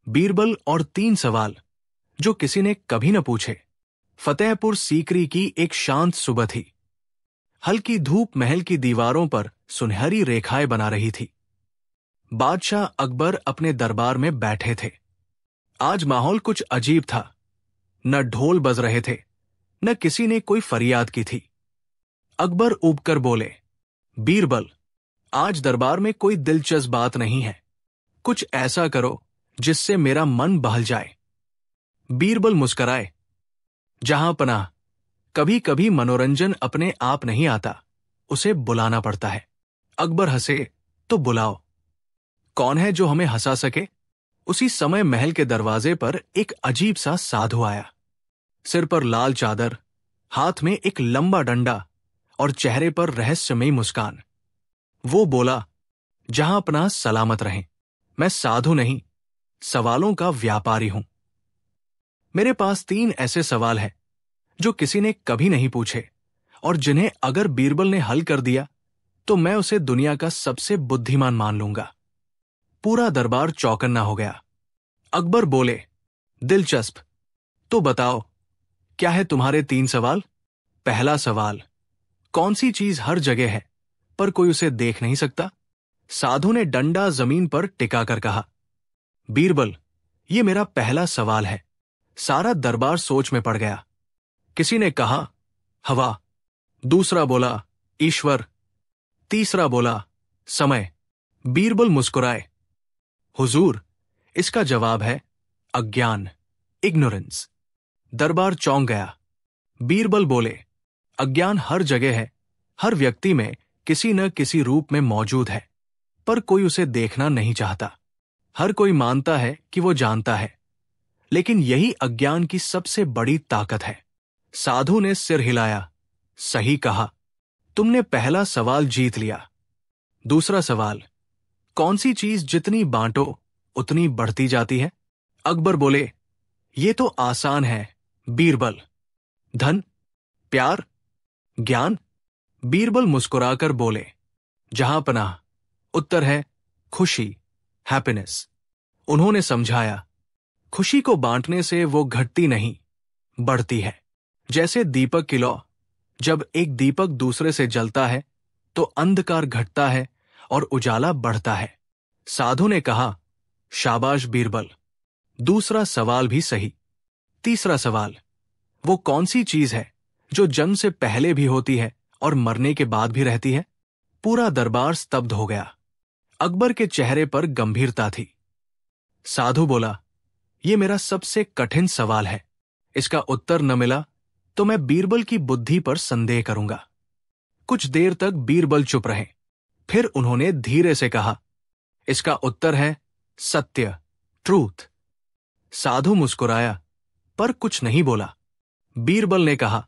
बीरबल और 3 सवाल जो किसी ने कभी न पूछे। फतेहपुर सीकरी की एक शांत सुबह थी। हल्की धूप महल की दीवारों पर सुनहरी रेखाएं बना रही थी। बादशाह अकबर अपने दरबार में बैठे थे। आज माहौल कुछ अजीब था। न ढोल बज रहे थे, न किसी ने कोई फरियाद की थी। अकबर ऊबकर बोले, बीरबल, आज दरबार में कोई दिलचस्प बात नहीं है। कुछ ऐसा करो जिससे मेरा मन बहल जाए। बीरबल मुस्कराए, जहां पनाह, कभी कभी मनोरंजन अपने आप नहीं आता, उसे बुलाना पड़ता है। अकबर हंसे, तो बुलाओ। कौन है जो हमें हंसा सके? उसी समय महल के दरवाजे पर एक अजीब सा साधु आया। सिर पर लाल चादर, हाथ में एक लंबा डंडा और चेहरे पर रहस्यमयी मुस्कान। वो बोला, जहां अपना सलामत रहें। मैं साधु नहीं, सवालों का व्यापारी हूं। मेरे पास 3 ऐसे सवाल हैं जो किसी ने कभी नहीं पूछे, और जिन्हें अगर बीरबल ने हल कर दिया तो मैं उसे दुनिया का सबसे बुद्धिमान मान लूंगा। पूरा दरबार चौकन्ना हो गया। अकबर बोले, दिलचस्प, तो बताओ, क्या है तुम्हारे 3 सवाल? पहला सवाल, कौन सी चीज हर जगह है पर कोई उसे देख नहीं सकता? साधु ने डंडा जमीन पर टिकाकर कहा। बीरबल, यह मेरा पहला सवाल है। सारा दरबार सोच में पड़ गया। किसी ने कहा, हवा। दूसरा बोला, ईश्वर। तीसरा बोला, समय। बीरबल मुस्कुराए, हुजूर, इसका जवाब है अज्ञान, इग्नोरेंस। दरबार चौंक गया। बीरबल बोले, अज्ञान हर जगह है, हर व्यक्ति में किसी न किसी रूप में मौजूद है, पर कोई उसे देखना नहीं चाहता। हर कोई मानता है कि वो जानता है, लेकिन यही अज्ञान की सबसे बड़ी ताकत है। साधु ने सिर हिलाया, सही कहा, तुमने पहला सवाल जीत लिया। दूसरा सवाल, कौन सी चीज जितनी बांटो उतनी बढ़ती जाती है? अकबर बोले, ये तो आसान है बीरबल। धन, प्यार, ज्ञान? बीरबल मुस्कुराकर बोले, जहां पनाह, उत्तर है खुशी, हैप्पीनेस। उन्होंने समझाया, खुशी को बांटने से वो घटती नहीं, बढ़ती है। जैसे दीपक की लौ, जब एक दीपक दूसरे से जलता है तो अंधकार घटता है और उजाला बढ़ता है। साधु ने कहा, शाबाश बीरबल, दूसरा सवाल भी सही। तीसरा सवाल, वो कौन सी चीज है जो जन्म से पहले भी होती है और मरने के बाद भी रहती है? पूरा दरबार स्तब्ध हो गया। अकबर के चेहरे पर गंभीरता थी। साधु बोला, ये मेरा सबसे कठिन सवाल है। इसका उत्तर न मिला तो मैं बीरबल की बुद्धि पर संदेह करूंगा। कुछ देर तक बीरबल चुप रहे। फिर उन्होंने धीरे से कहा, इसका उत्तर है सत्य, ट्रूथ। साधु मुस्कुराया, पर कुछ नहीं बोला। बीरबल ने कहा,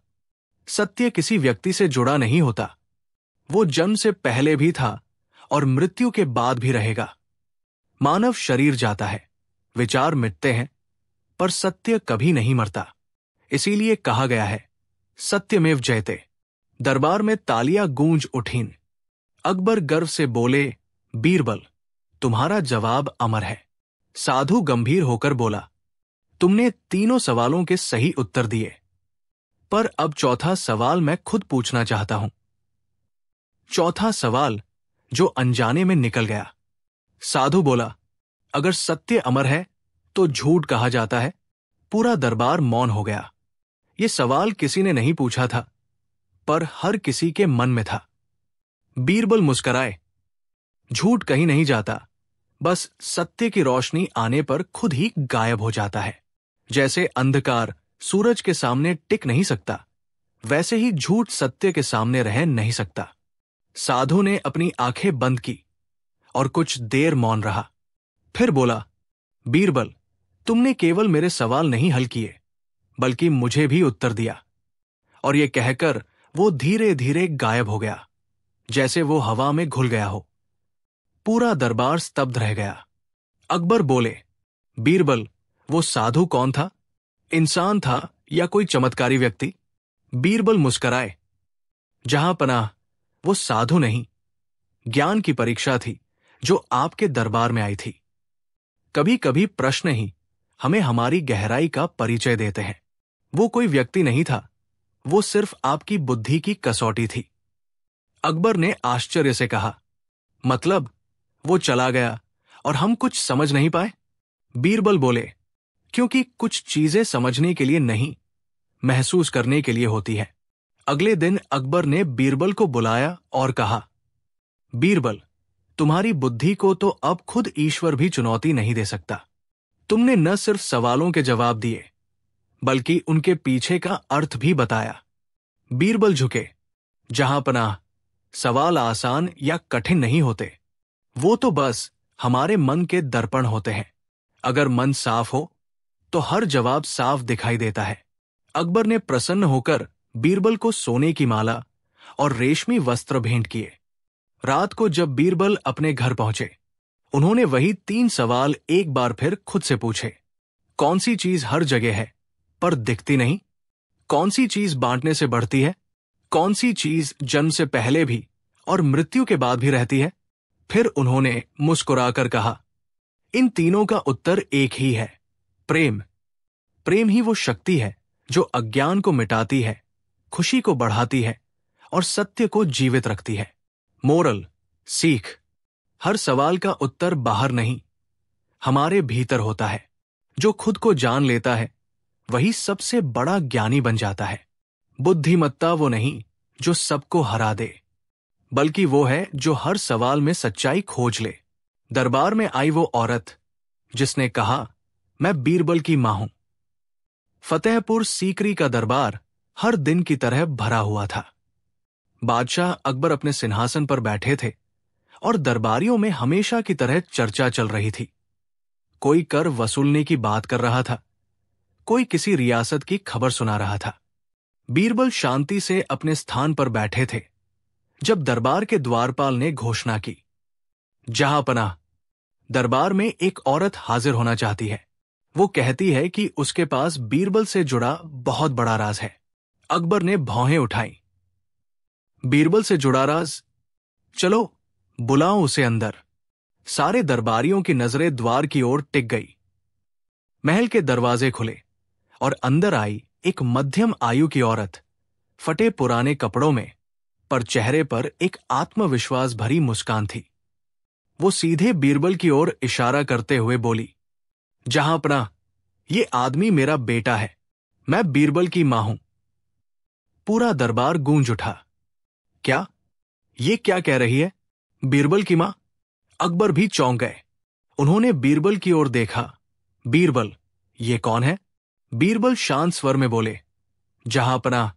सत्य किसी व्यक्ति से जुड़ा नहीं होता। वो जन्म से पहले भी था और मृत्यु के बाद भी रहेगा। मानव शरीर जाता है, विचार मिटते हैं, पर सत्य कभी नहीं मरता। इसीलिए कहा गया है, सत्यमेव जयते। दरबार में तालियां गूंज उठीं। अकबर गर्व से बोले, बीरबल, तुम्हारा जवाब अमर है। साधु गंभीर होकर बोला, तुमने तीनों सवालों के सही उत्तर दिए, पर अब चौथा सवाल मैं खुद पूछना चाहता हूं। चौथा सवाल जो अनजाने में निकल गया। साधु बोला, अगर सत्य अमर है तो झूठ कहा जाता है। पूरा दरबार मौन हो गया। ये सवाल किसी ने नहीं पूछा था, पर हर किसी के मन में था। बीरबल मुस्कराए, झूठ कहीं नहीं जाता, बस सत्य की रोशनी आने पर खुद ही गायब हो जाता है। जैसे अंधकार सूरज के सामने टिक नहीं सकता, वैसे ही झूठ सत्य के सामने रह नहीं सकता। साधु ने अपनी आंखें बंद की और कुछ देर मौन रहा। फिर बोला, बीरबल, तुमने केवल मेरे सवाल नहीं हल किए, बल्कि मुझे भी उत्तर दिया। और यह कहकर वो धीरे धीरे गायब हो गया, जैसे वो हवा में घुल गया हो। पूरा दरबार स्तब्ध रह गया। अकबर बोले, बीरबल, वो साधु कौन था? इंसान था या कोई चमत्कारी व्यक्ति? बीरबल मुस्कराए, जहां पनाह, वो साधु नहीं, ज्ञान की परीक्षा थी जो आपके दरबार में आई थी। कभी कभी प्रश्न ही हमें हमारी गहराई का परिचय देते हैं। वो कोई व्यक्ति नहीं था, वो सिर्फ आपकी बुद्धि की कसौटी थी। अकबर ने आश्चर्य से कहा, मतलब वो चला गया और हम कुछ समझ नहीं पाए? बीरबल बोले, क्योंकि कुछ चीजें समझने के लिए नहीं, महसूस करने के लिए होती है। अगले दिन अकबर ने बीरबल को बुलाया और कहा, बीरबल, तुम्हारी बुद्धि को तो अब खुद ईश्वर भी चुनौती नहीं दे सकता। तुमने न सिर्फ सवालों के जवाब दिए, बल्कि उनके पीछे का अर्थ भी बताया। बीरबल झुके, जहां पनाह, सवाल आसान या कठिन नहीं होते, वो तो बस हमारे मन के दर्पण होते हैं। अगर मन साफ हो तो हर जवाब साफ दिखाई देता है। अकबर ने प्रसन्न होकर बीरबल को सोने की माला और रेशमी वस्त्र भेंट किए। रात को जब बीरबल अपने घर पहुंचे, उन्होंने वही 3 सवाल एक बार फिर खुद से पूछे। कौन सी चीज हर जगह है पर दिखती नहीं? कौन सी चीज बांटने से बढ़ती है? कौन सी चीज जन्म से पहले भी और मृत्यु के बाद भी रहती है? फिर उन्होंने मुस्कुराकर कहा, इन तीनों का उत्तर एक ही है, प्रेम। प्रेम ही वो शक्ति है जो अज्ञान को मिटाती है, खुशी को बढ़ाती है और सत्य को जीवित रखती है। मोरल, सीख, हर सवाल का उत्तर बाहर नहीं, हमारे भीतर होता है। जो खुद को जान लेता है वही सबसे बड़ा ज्ञानी बन जाता है। बुद्धिमत्ता वो नहीं जो सबको हरा दे, बल्कि वो है जो हर सवाल में सच्चाई खोज ले। दरबार में आई वो औरत जिसने कहा, मैं बीरबल की मां हूं। फतेहपुर सीकरी का दरबार हर दिन की तरह भरा हुआ था। बादशाह अकबर अपने सिंहासन पर बैठे थे और दरबारियों में हमेशा की तरह चर्चा चल रही थी। कोई कर वसूलने की बात कर रहा था, कोई किसी रियासत की खबर सुना रहा था। बीरबल शांति से अपने स्थान पर बैठे थे जब दरबार के द्वारपाल ने घोषणा की, जहां पनाह, दरबार में एक औरत हाजिर होना चाहती है। वो कहती है कि उसके पास बीरबल से जुड़ा बहुत बड़ा राज है। अकबर ने भौहें उठाई। बीरबल से जुड़ा राज? चलो बुलाओ उसे अंदर। सारे दरबारियों की नजरें द्वार की ओर टिक गई। महल के दरवाजे खुले और अंदर आई एक मध्यम आयु की औरत, फटे पुराने कपड़ों में, पर चेहरे पर एक आत्मविश्वास भरी मुस्कान थी। वो सीधे बीरबल की ओर इशारा करते हुए बोली, जहां पनाह, ये आदमी मेरा बेटा है, मैं बीरबल की मां हूं। पूरा दरबार गूंज उठा। क्या? ये क्या कह रही है? बीरबल की मां? अकबर भी चौंक गए। उन्होंने बीरबल की ओर देखा। बीरबल, ये कौन है? बीरबल शांत स्वर में बोले, जहां पनाह,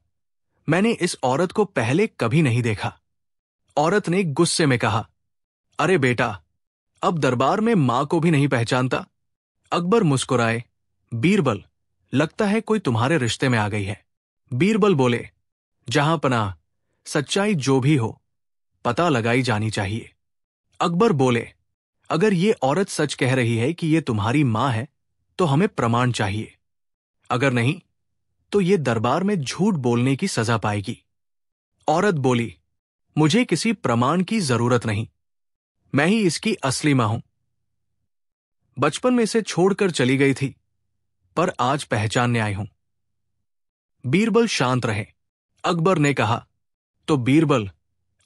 मैंने इस औरत को पहले कभी नहीं देखा। औरत ने गुस्से में कहा, अरे बेटा, अब दरबार में मां को भी नहीं पहचानता? अकबर मुस्कुराए। बीरबल, लगता है कोई तुम्हारे रिश्ते में आ गई है। बीरबल बोले, जहां पनाह, सच्चाई जो भी हो, पता लगाई जानी चाहिए। अकबर बोले, अगर ये औरत सच कह रही है कि ये तुम्हारी मां है तो हमें प्रमाण चाहिए। अगर नहीं तो ये दरबार में झूठ बोलने की सजा पाएगी। औरत बोली, मुझे किसी प्रमाण की जरूरत नहीं, मैं ही इसकी असली मां हूं। बचपन में इसे छोड़कर चली गई थी, पर आज पहचानने आई हूं। बीरबल शांत रहे। अकबर ने कहा, तो बीरबल,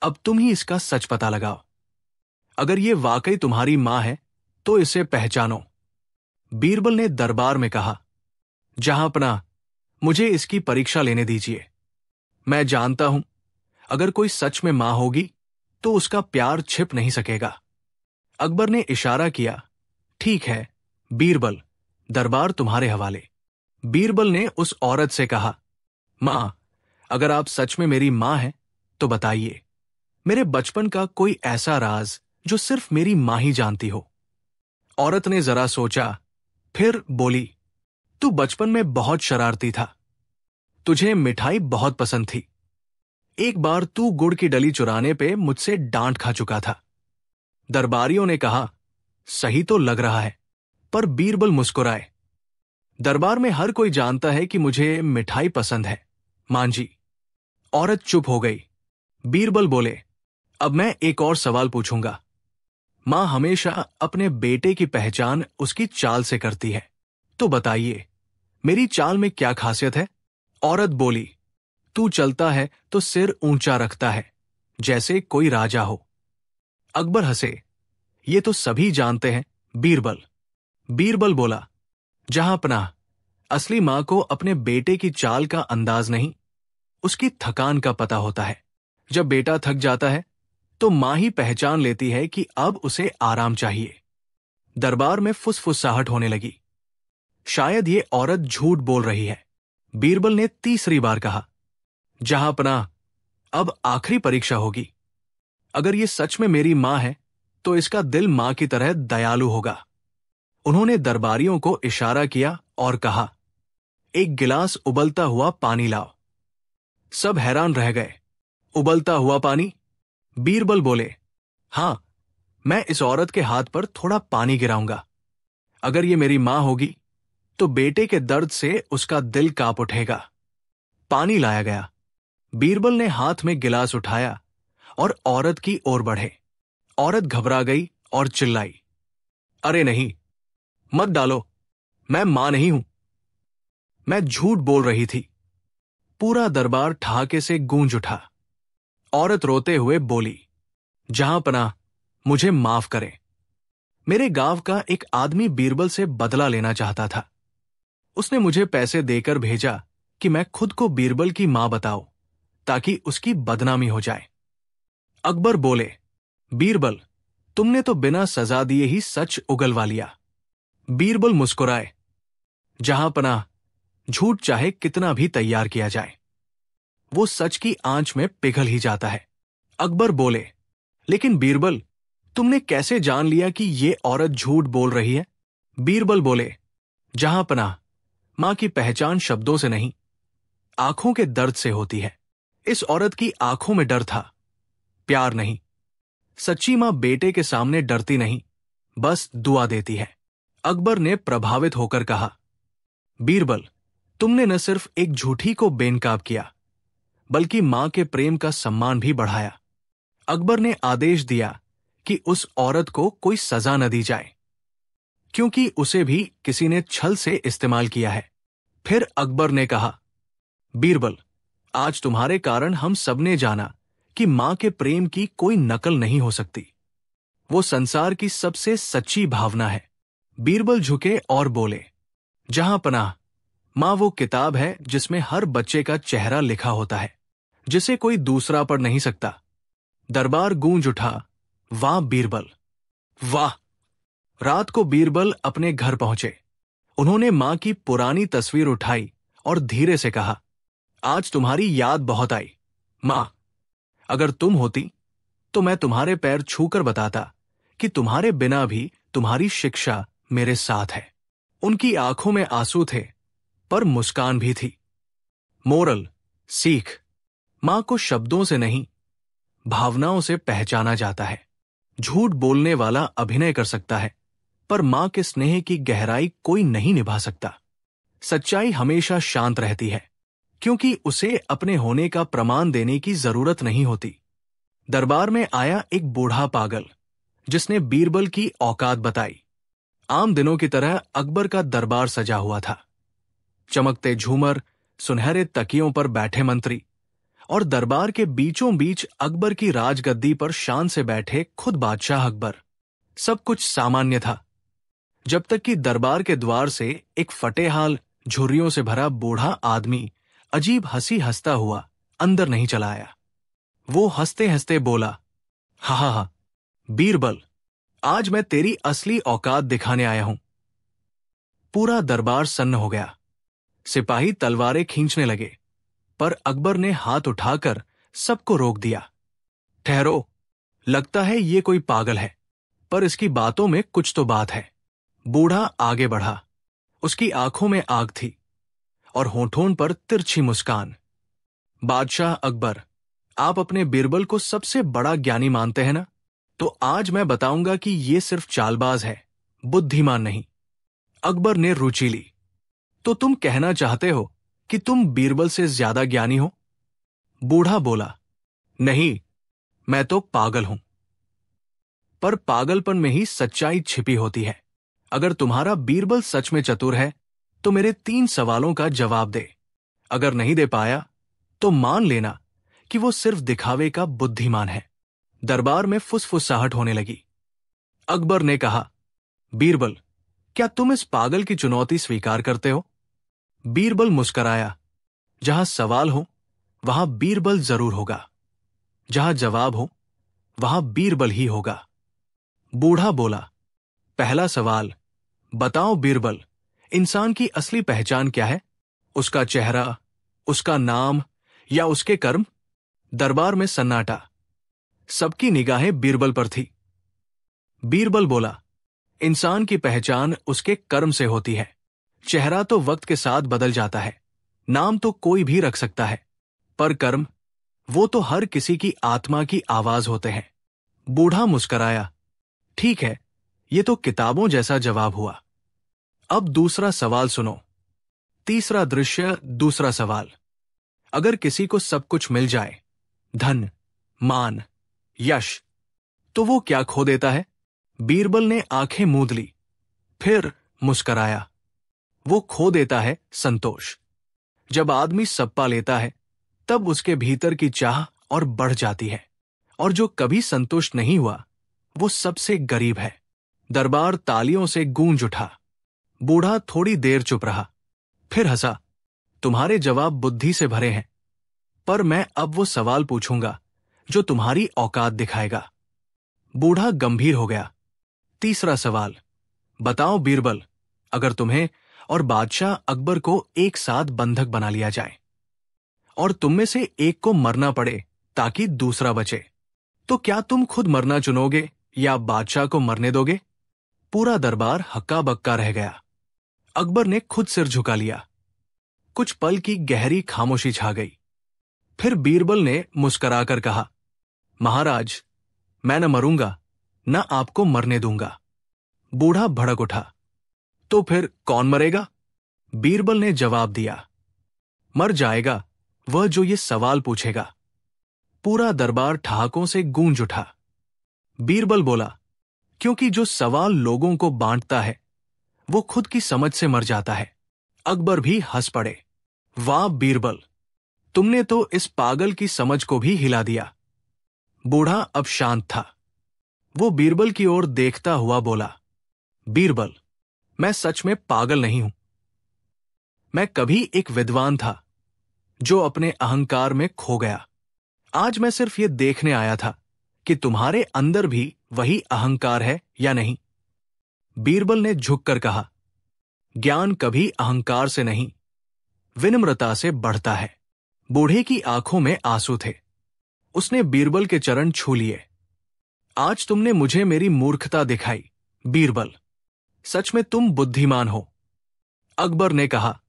अब तुम ही इसका सच पता लगाओ। अगर ये वाकई तुम्हारी मां है तो इसे पहचानो। बीरबल ने दरबार में कहा, जहां पनाह, मुझे इसकी परीक्षा लेने दीजिए। मैं जानता हूं, अगर कोई सच में मां होगी तो उसका प्यार छिप नहीं सकेगा। अकबर ने इशारा किया, ठीक है बीरबल, दरबार तुम्हारे हवाले। बीरबल ने उस औरत से कहा, मां, अगर आप सच में मेरी मां हैं तो बताइए, मेरे बचपन का कोई ऐसा राज जो सिर्फ मेरी मां ही जानती हो। औरत ने जरा सोचा, फिर बोली, तू बचपन में बहुत शरारती था, तुझे मिठाई बहुत पसंद थी। एक बार तू गुड़ की डली चुराने पे मुझसे डांट खा चुका था। दरबारियों ने कहा, सही तो लग रहा है, पर बीरबल मुस्कुराए। दरबार में हर कोई जानता है कि मुझे मिठाई पसंद है, मां जी। औरत चुप हो गई। बीरबल बोले, अब मैं एक और सवाल पूछूंगा। माँ हमेशा अपने बेटे की पहचान उसकी चाल से करती है। तो बताइए, मेरी चाल में क्या खासियत है? औरत बोली, तू चलता है तो सिर ऊंचा रखता है, जैसे कोई राजा हो। अकबर हंसे, ये तो सभी जानते हैं, बीरबल। बीरबल बोला, जहां पनाह, असली मां को अपने बेटे की चाल का अंदाज नहीं, उसकी थकान का पता होता है। जब बेटा थक जाता है तो मां ही पहचान लेती है कि अब उसे आराम चाहिए। दरबार में फुसफुसाहट होने लगी। शायद ये औरत झूठ बोल रही है। बीरबल ने तीसरी बार कहा, जहां पनाह, अब आखिरी परीक्षा होगी। अगर ये सच में मेरी मां है तो इसका दिल मां की तरह दयालु होगा। उन्होंने दरबारियों को इशारा किया और कहा, एक गिलास उबलता हुआ पानी लाओ। सब हैरान रह गए। उबलता हुआ पानी? बीरबल बोले, हां, मैं इस औरत के हाथ पर थोड़ा पानी गिराऊंगा। अगर ये मेरी मां होगी तो बेटे के दर्द से उसका दिल कांप उठेगा। पानी लाया गया। बीरबल ने हाथ में गिलास उठाया और औरत की ओर बढ़े। औरत घबरा गई और चिल्लाई, अरे नहीं, मत डालो, मैं मां नहीं हूं। मैं झूठ बोल रही थी। पूरा दरबार ठहाके से गूंज उठा। औरत रोते हुए बोली, जहां पनाह, मुझे माफ करें। मेरे गांव का एक आदमी बीरबल से बदला लेना चाहता था। उसने मुझे पैसे देकर भेजा कि मैं खुद को बीरबल की मां बताऊं, ताकि उसकी बदनामी हो जाए। अकबर बोले, बीरबल, तुमने तो बिना सजा दिए ही सच उगलवा लिया। बीरबल मुस्कुराए, जहां पनाह, झूठ चाहे कितना भी तैयार किया जाए, वो सच की आंच में पिघल ही जाता है। अकबर बोले, लेकिन बीरबल, तुमने कैसे जान लिया कि ये औरत झूठ बोल रही है? बीरबल बोले, जहां पनाह, मां की पहचान शब्दों से नहीं, आंखों के दर्द से होती है। इस औरत की आंखों में डर था, प्यार नहीं। सच्ची मां बेटे के सामने डरती नहीं, बस दुआ देती है। अकबर ने प्रभावित होकर कहा, बीरबल, तुमने न सिर्फ एक झूठी को बेनकाब किया, बल्कि मां के प्रेम का सम्मान भी बढ़ाया। अकबर ने आदेश दिया कि उस औरत को कोई सजा न दी जाए, क्योंकि उसे भी किसी ने छल से इस्तेमाल किया है। फिर अकबर ने कहा, बीरबल, आज तुम्हारे कारण हम सबने जाना कि मां के प्रेम की कोई नकल नहीं हो सकती। वो संसार की सबसे सच्ची भावना है। बीरबल झुके और बोले, जहां पनाह, मां वो किताब है जिसमें हर बच्चे का चेहरा लिखा होता है, जिसे कोई दूसरा पढ़ नहीं सकता। दरबार गूंज उठा, वाह बीरबल, वाह। रात को बीरबल अपने घर पहुंचे। उन्होंने मां की पुरानी तस्वीर उठाई और धीरे से कहा, आज तुम्हारी याद बहुत आई। मां, अगर तुम होती तो मैं तुम्हारे पैर छूकर बताता कि तुम्हारे बिना भी तुम्हारी शिक्षा मेरे साथ है। उनकी आंखों में आंसू थे, पर मुस्कान भी थी। मोरल, सीख, मां को शब्दों से नहीं, भावनाओं से पहचाना जाता है। झूठ बोलने वाला अभिनय कर सकता है, पर मां के स्नेह की गहराई कोई नहीं निभा सकता। सच्चाई हमेशा शांत रहती है, क्योंकि उसे अपने होने का प्रमाण देने की जरूरत नहीं होती। दरबार में आया एक बूढ़ा पागल, जिसने बीरबल की औकात बताई। आम दिनों की तरह अकबर का दरबार सजा हुआ था। चमकते झूमर, सुनहरे तकियों पर बैठे मंत्री और दरबार के बीचों बीच अकबर की राजगद्दी पर शान से बैठे खुद बादशाह अकबर। सब कुछ सामान्य था, जब तक कि दरबार के द्वार से एक फटेहाल, झुर्रियों से भरा बूढ़ा आदमी अजीब हंसी हंसता हुआ अंदर नहीं चला आया। वो हंसते हंसते बोला, हा हा हा, बीरबल, आज मैं तेरी असली औकात दिखाने आया हूं। पूरा दरबार सन्न हो गया। सिपाही तलवारें खींचने लगे, पर अकबर ने हाथ उठाकर सबको रोक दिया। ठहरो, लगता है ये कोई पागल है, पर इसकी बातों में कुछ तो बात है। बूढ़ा आगे बढ़ा। उसकी आंखों में आग थी और होठों पर तिरछी मुस्कान। बादशाह अकबर, आप अपने बीरबल को सबसे बड़ा ज्ञानी मानते हैं ना? तो आज मैं बताऊंगा कि ये सिर्फ चालबाज है, बुद्धिमान नहीं। अकबर ने रुचि ली। तो तुम कहना चाहते हो कि तुम बीरबल से ज्यादा ज्ञानी हो? बूढ़ा बोला, नहीं, मैं तो पागल हूं। पर पागलपन में ही सच्चाई छिपी होती है। अगर तुम्हारा बीरबल सच में चतुर है तो मेरे 3 सवालों का जवाब दे। अगर नहीं दे पाया तो मान लेना कि वो सिर्फ दिखावे का बुद्धिमान है। दरबार में फुसफुसाहट होने लगी। अकबर ने कहा, बीरबल, क्या तुम इस पागल की चुनौती स्वीकार करते हो? बीरबल मुस्कराया। जहां सवाल हो वहां बीरबल जरूर होगा, जहां जवाब हो वहां बीरबल ही होगा। बूढ़ा बोला, पहला सवाल, बताओ बीरबल, इंसान की असली पहचान क्या है? उसका चेहरा, उसका नाम या उसके कर्म? दरबार में सन्नाटा। सबकी निगाहें बीरबल पर थी। बीरबल बोला, इंसान की पहचान उसके कर्म से होती है। चेहरा तो वक्त के साथ बदल जाता है, नाम तो कोई भी रख सकता है, पर कर्म, वो तो हर किसी की आत्मा की आवाज होते हैं। बूढ़ा मुस्कराया। ठीक है, ये तो किताबों जैसा जवाब हुआ। अब दूसरा सवाल सुनो। तीसरा दृश्य, दूसरा सवाल। अगर किसी को सब कुछ मिल जाए, धन, मान, यश, तो वो क्या खो देता है? बीरबल ने आंखें मूंद ली, फिर मुस्कराया। वो खो देता है संतोष। जब आदमी सब पा लेता है तब उसके भीतर की चाह और बढ़ जाती है, और जो कभी संतुष्ट नहीं हुआ वो सबसे गरीब है। दरबार तालियों से गूंज उठा। बूढ़ा थोड़ी देर चुप रहा, फिर हंसा। तुम्हारे जवाब बुद्धि से भरे हैं, पर मैं अब वो सवाल पूछूंगा जो तुम्हारी औकात दिखाएगा। बूढ़ा गंभीर हो गया। तीसरा सवाल, बताओ बीरबल, अगर तुम्हें और बादशाह अकबर को एक साथ बंधक बना लिया जाए और तुम में से एक को मरना पड़े ताकि दूसरा बचे, तो क्या तुम खुद मरना चुनोगे या बादशाह को मरने दोगे? पूरा दरबार हक्का बक्का रह गया। अकबर ने खुद सिर झुका लिया। कुछ पल की गहरी खामोशी छा गई। फिर बीरबल ने मुस्कुराकर कहा, महाराज, मैं न मरूंगा न आपको मरने दूंगा। बूढ़ा भड़क उठा। तो फिर कौन मरेगा? बीरबल ने जवाब दिया, मर जाएगा वह जो ये सवाल पूछेगा। पूरा दरबार ठहाकों से गूंज उठा। बीरबल बोला, क्योंकि जो सवाल लोगों को बांटता है वो खुद की समझ से मर जाता है। अकबर भी हंस पड़े। वाह बीरबल, तुमने तो इस पागल की समझ को भी हिला दिया। बूढ़ा अब शांत था। वो बीरबल की ओर देखता हुआ बोला, बीरबल, मैं सच में पागल नहीं हूं। मैं कभी एक विद्वान था जो अपने अहंकार में खो गया। आज मैं सिर्फ ये देखने आया था कि तुम्हारे अंदर भी वही अहंकार है या नहीं। बीरबल ने झुककर कहा, ज्ञान कभी अहंकार से नहीं, विनम्रता से बढ़ता है। बूढ़े की आंखों में आंसू थे। उसने बीरबल के चरण छू लिए। आज तुमने मुझे मेरी मूर्खता दिखाई बीरबल, सच में तुम बुद्धिमान हो। अकबर ने कहा,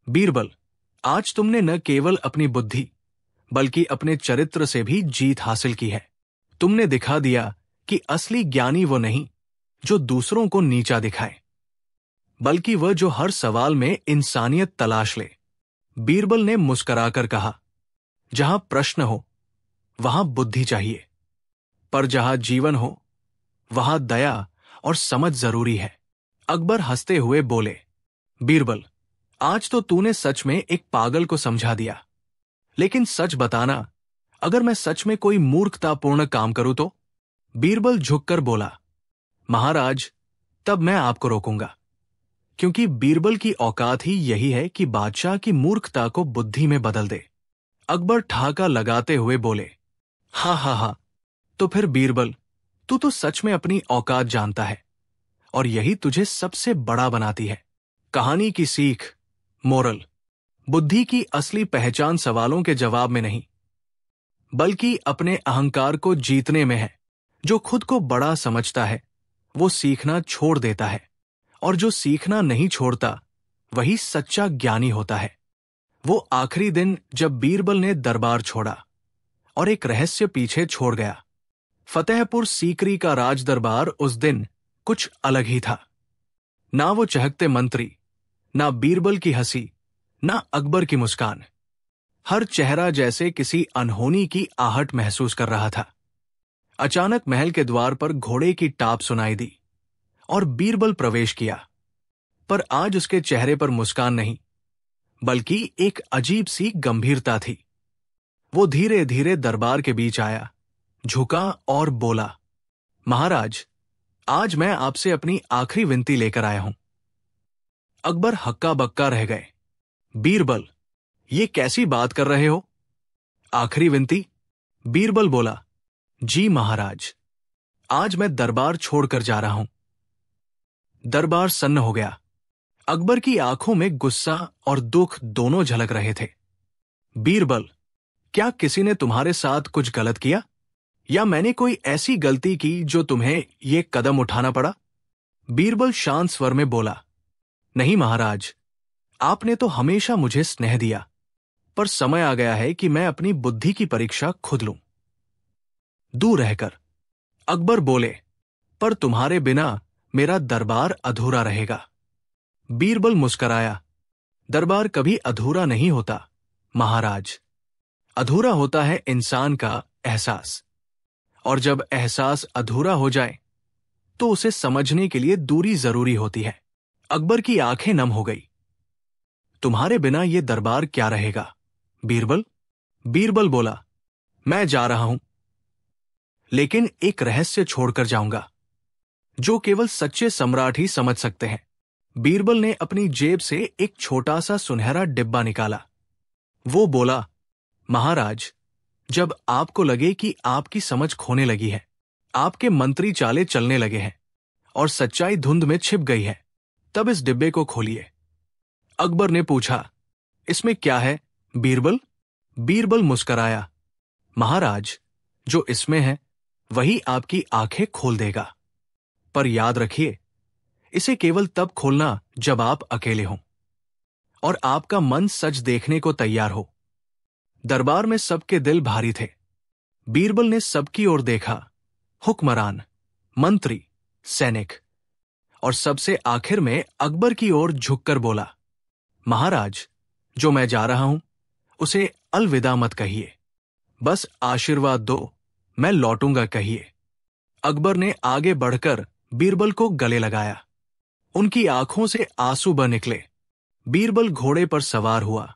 बीरबल, आज तुमने न केवल अपनी बुद्धि बल्कि अपने चरित्र से भी जीत हासिल की है। तुमने दिखा दिया कि असली ज्ञानी वो नहीं जो दूसरों को नीचा दिखाए, बल्कि वह जो हर सवाल में इंसानियत तलाश ले। बीरबल ने मुस्कुराकर कहा, जहां प्रश्न हो वहां बुद्धि चाहिए, पर जहां जीवन हो वहां दया और समझ जरूरी है। अकबर हंसते हुए बोले, बीरबल, आज तो तूने सच में एक पागल को समझा दिया। लेकिन सच बताना, अगर मैं सच में कोई मूर्खतापूर्ण काम करूं तो? बीरबल झुककर बोला, महाराज, तब मैं आपको रोकूंगा, क्योंकि बीरबल की औकात ही यही है कि बादशाह की मूर्खता को बुद्धि में बदल दे। अकबर ठहाका लगाते हुए बोले, हा हा हा, तो फिर बीरबल, तू तो सच में अपनी औकात जानता है, और यही तुझे सबसे बड़ा बनाती है। कहानी की सीख, मोरल, बुद्धि की असली पहचान सवालों के जवाब में नहीं, बल्कि अपने अहंकार को जीतने में है। जो खुद को बड़ा समझता है वो सीखना छोड़ देता है, और जो सीखना नहीं छोड़ता वही सच्चा ज्ञानी होता है। वो आखिरी दिन जब बीरबल ने दरबार छोड़ा और एक रहस्य पीछे छोड़ गया। फतेहपुर सीकरी का राज दरबार उस दिन कुछ अलग ही था। ना वो चहकते मंत्री, ना बीरबल की हंसी, ना अकबर की मुस्कान। हर चेहरा जैसे किसी अनहोनी की आहट महसूस कर रहा था। अचानक महल के द्वार पर घोड़े की टाप सुनाई दी और बीरबल प्रवेश किया। पर आज उसके चेहरे पर मुस्कान नहीं, बल्कि एक अजीब सी गंभीरता थी। वो धीरे धीरे दरबार के बीच आया, झुका और बोला, महाराज, आज मैं आपसे अपनी आखिरी विनती लेकर आया हूं। अकबर हक्का बक्का रह गए। बीरबल, ये कैसी बात कर रहे हो? आखिरी विनती? बीरबल बोला, जी महाराज, आज मैं दरबार छोड़कर जा रहा हूं। दरबार सन्न हो गया। अकबर की आंखों में गुस्सा और दुख दोनों झलक रहे थे। बीरबल, क्या किसी ने तुम्हारे साथ कुछ गलत किया, या मैंने कोई ऐसी गलती की जो तुम्हें ये कदम उठाना पड़ा? बीरबल शांत स्वर में बोला, नहीं महाराज, आपने तो हमेशा मुझे स्नेह दिया, पर समय आ गया है कि मैं अपनी बुद्धि की परीक्षा खुद लूं। दूर रहकर अकबर बोले, पर तुम्हारे बिना मेरा दरबार अधूरा रहेगा। बीरबल मुस्कराया, दरबार कभी अधूरा नहीं होता महाराज। अधूरा होता है इंसान का एहसास, और जब एहसास अधूरा हो जाए तो उसे समझने के लिए दूरी जरूरी होती है। अकबर की आंखें नम हो गई। तुम्हारे बिना ये दरबार क्या रहेगा बीरबल? बीरबल बोला, मैं जा रहा हूं, लेकिन एक रहस्य छोड़कर जाऊंगा जो केवल सच्चे सम्राट ही समझ सकते हैं। बीरबल ने अपनी जेब से एक छोटा सा सुनहरा डिब्बा निकाला। वो बोला, महाराज, जब आपको लगे कि आपकी समझ खोने लगी है, आपके मंत्री चाले चलने लगे हैं और सच्चाई धुंध में छिप गई है, तब इस डिब्बे को खोलिए। अकबर ने पूछा, इसमें क्या है बीरबल? बीरबल मुस्कराया, महाराज, जो इसमें है वही आपकी आंखें खोल देगा। पर याद रखिए, इसे केवल तब खोलना जब आप अकेले हों और आपका मन सच देखने को तैयार हो। दरबार में सबके दिल भारी थे। बीरबल ने सबकी ओर देखा, हुक्मरान, मंत्री, सैनिक, और सबसे आखिर में अकबर की ओर झुककर बोला, महाराज, जो मैं जा रहा हूं उसे अलविदा मत कहिए, बस आशीर्वाद दो, मैं लौटूंगा कहिए। अकबर ने आगे बढ़कर बीरबल को गले लगाया। उनकी आंखों से आंसू बह निकले। बीरबल घोड़े पर सवार हुआ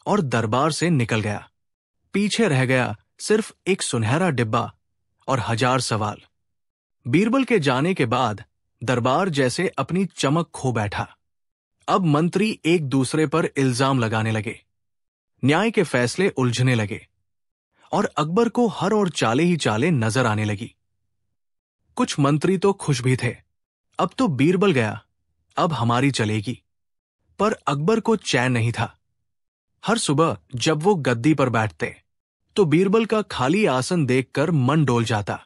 और दरबार से निकल गया। पीछे रह गया सिर्फ एक सुनहरा डिब्बा और 1000 सवाल। बीरबल के जाने के बाद दरबार जैसे अपनी चमक खो बैठा। अब मंत्री एक दूसरे पर इल्जाम लगाने लगे, न्याय के फैसले उलझने लगे और अकबर को हर ओर चाले ही चाले नजर आने लगी। कुछ मंत्री तो खुश भी थे, अब तो बीरबल गया, अब हमारी चलेगी। पर अकबर को चैन नहीं था। हर सुबह जब वो गद्दी पर बैठते तो बीरबल का खाली आसन देखकर मन डोल जाता।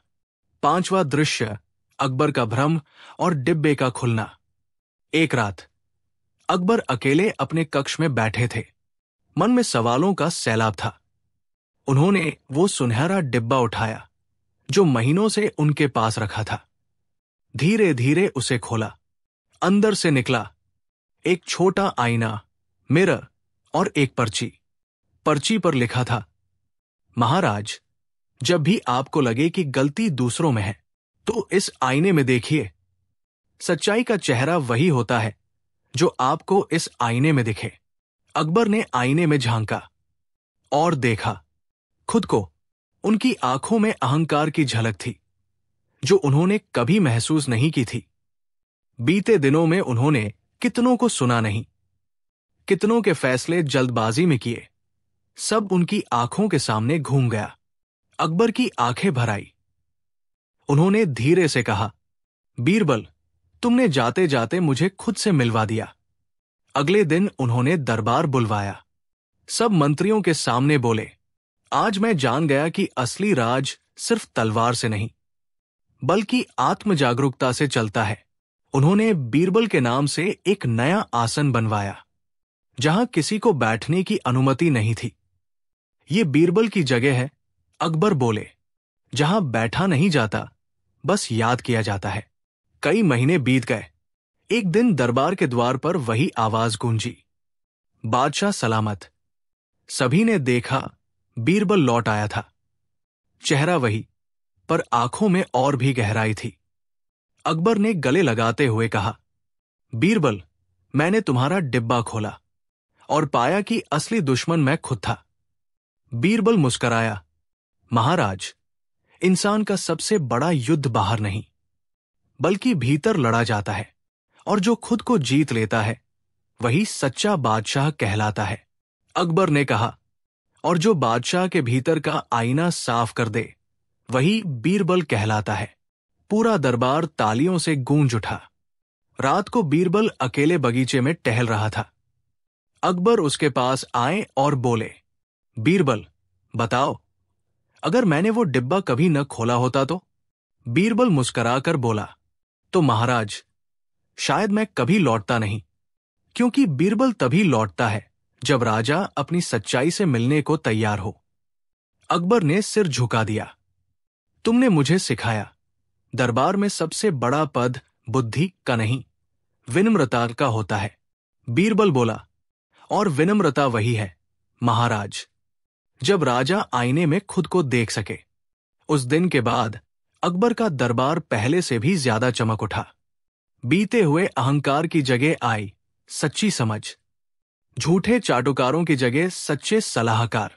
5वां दृश्य, अकबर का भ्रम और डिब्बे का खुलना। एक रात अकबर अकेले अपने कक्ष में बैठे थे। मन में सवालों का सैलाब था। उन्होंने वो सुनहरा डिब्बा उठाया जो महीनों से उनके पास रखा था। धीरे धीरे उसे खोला। अंदर से निकला एक छोटा आईना, मिरर और एक पर्ची। पर्ची पर लिखा था, महाराज, जब भी आपको लगे कि गलती दूसरों में है तो इस आईने में देखिए। सच्चाई का चेहरा वही होता है जो आपको इस आईने में दिखे। अकबर ने आईने में झांका और देखा खुद को। उनकी आंखों में अहंकार की झलक थी जो उन्होंने कभी महसूस नहीं की थी। बीते दिनों में उन्होंने कितनों को सुना नहीं, कितनों के फैसले जल्दबाजी में किए। सब उनकी आंखों के सामने घूम गया। अकबर की आंखें भर आई। उन्होंने धीरे से कहा, बीरबल, तुमने जाते जाते मुझे खुद से मिलवा दिया। अगले दिन उन्होंने दरबार बुलवाया। सब मंत्रियों के सामने बोले, आज मैं जान गया कि असली राज सिर्फ तलवार से नहीं बल्कि आत्म जागरूकता से चलता है। उन्होंने बीरबल के नाम से एक नया आसन बनवाया जहां किसी को बैठने की अनुमति नहीं थी। ये बीरबल की जगह है, अकबर बोले, जहां बैठा नहीं जाता, बस याद किया जाता है। कई महीने बीत गए। एक दिन दरबार के द्वार पर वही आवाज गूंजी, बादशाह सलामत। सभी ने देखा बीरबल लौट आया था। चेहरा वही, पर आंखों में और भी गहराई थी। अकबर ने गले लगाते हुए कहा, बीरबल, मैंने तुम्हारा डिब्बा खोला और पाया कि असली दुश्मन मैं खुद था। बीरबल मुस्कराया, महाराज, इंसान का सबसे बड़ा युद्ध बाहर नहीं बल्कि भीतर लड़ा जाता है, और जो खुद को जीत लेता है वही सच्चा बादशाह कहलाता है। अकबर ने कहा, और जो बादशाह के भीतर का आईना साफ कर दे वही बीरबल कहलाता है। पूरा दरबार तालियों से गूंज उठा। रात को बीरबल अकेले बगीचे में टहल रहा था। अकबर उसके पास आए और बोले, बीरबल, बताओ, अगर मैंने वो डिब्बा कभी न खोला होता तो? बीरबल मुस्कुराकर बोला, तो महाराज, शायद मैं कभी लौटता नहीं, क्योंकि बीरबल तभी लौटता है जब राजा अपनी सच्चाई से मिलने को तैयार हो। अकबर ने सिर झुका दिया। तुमने मुझे सिखाया, दरबार में सबसे बड़ा पद बुद्धि का नहीं, विनम्रता का होता है। बीरबल बोला, और विनम्रता वही है, महाराज, जब राजा आईने में खुद को देख सके। उस दिन के बाद अकबर का दरबार पहले से भी ज्यादा चमक उठा। बीते हुए अहंकार की जगह आई सच्ची समझ, झूठे चाटुकारों की जगह सच्चे सलाहकार।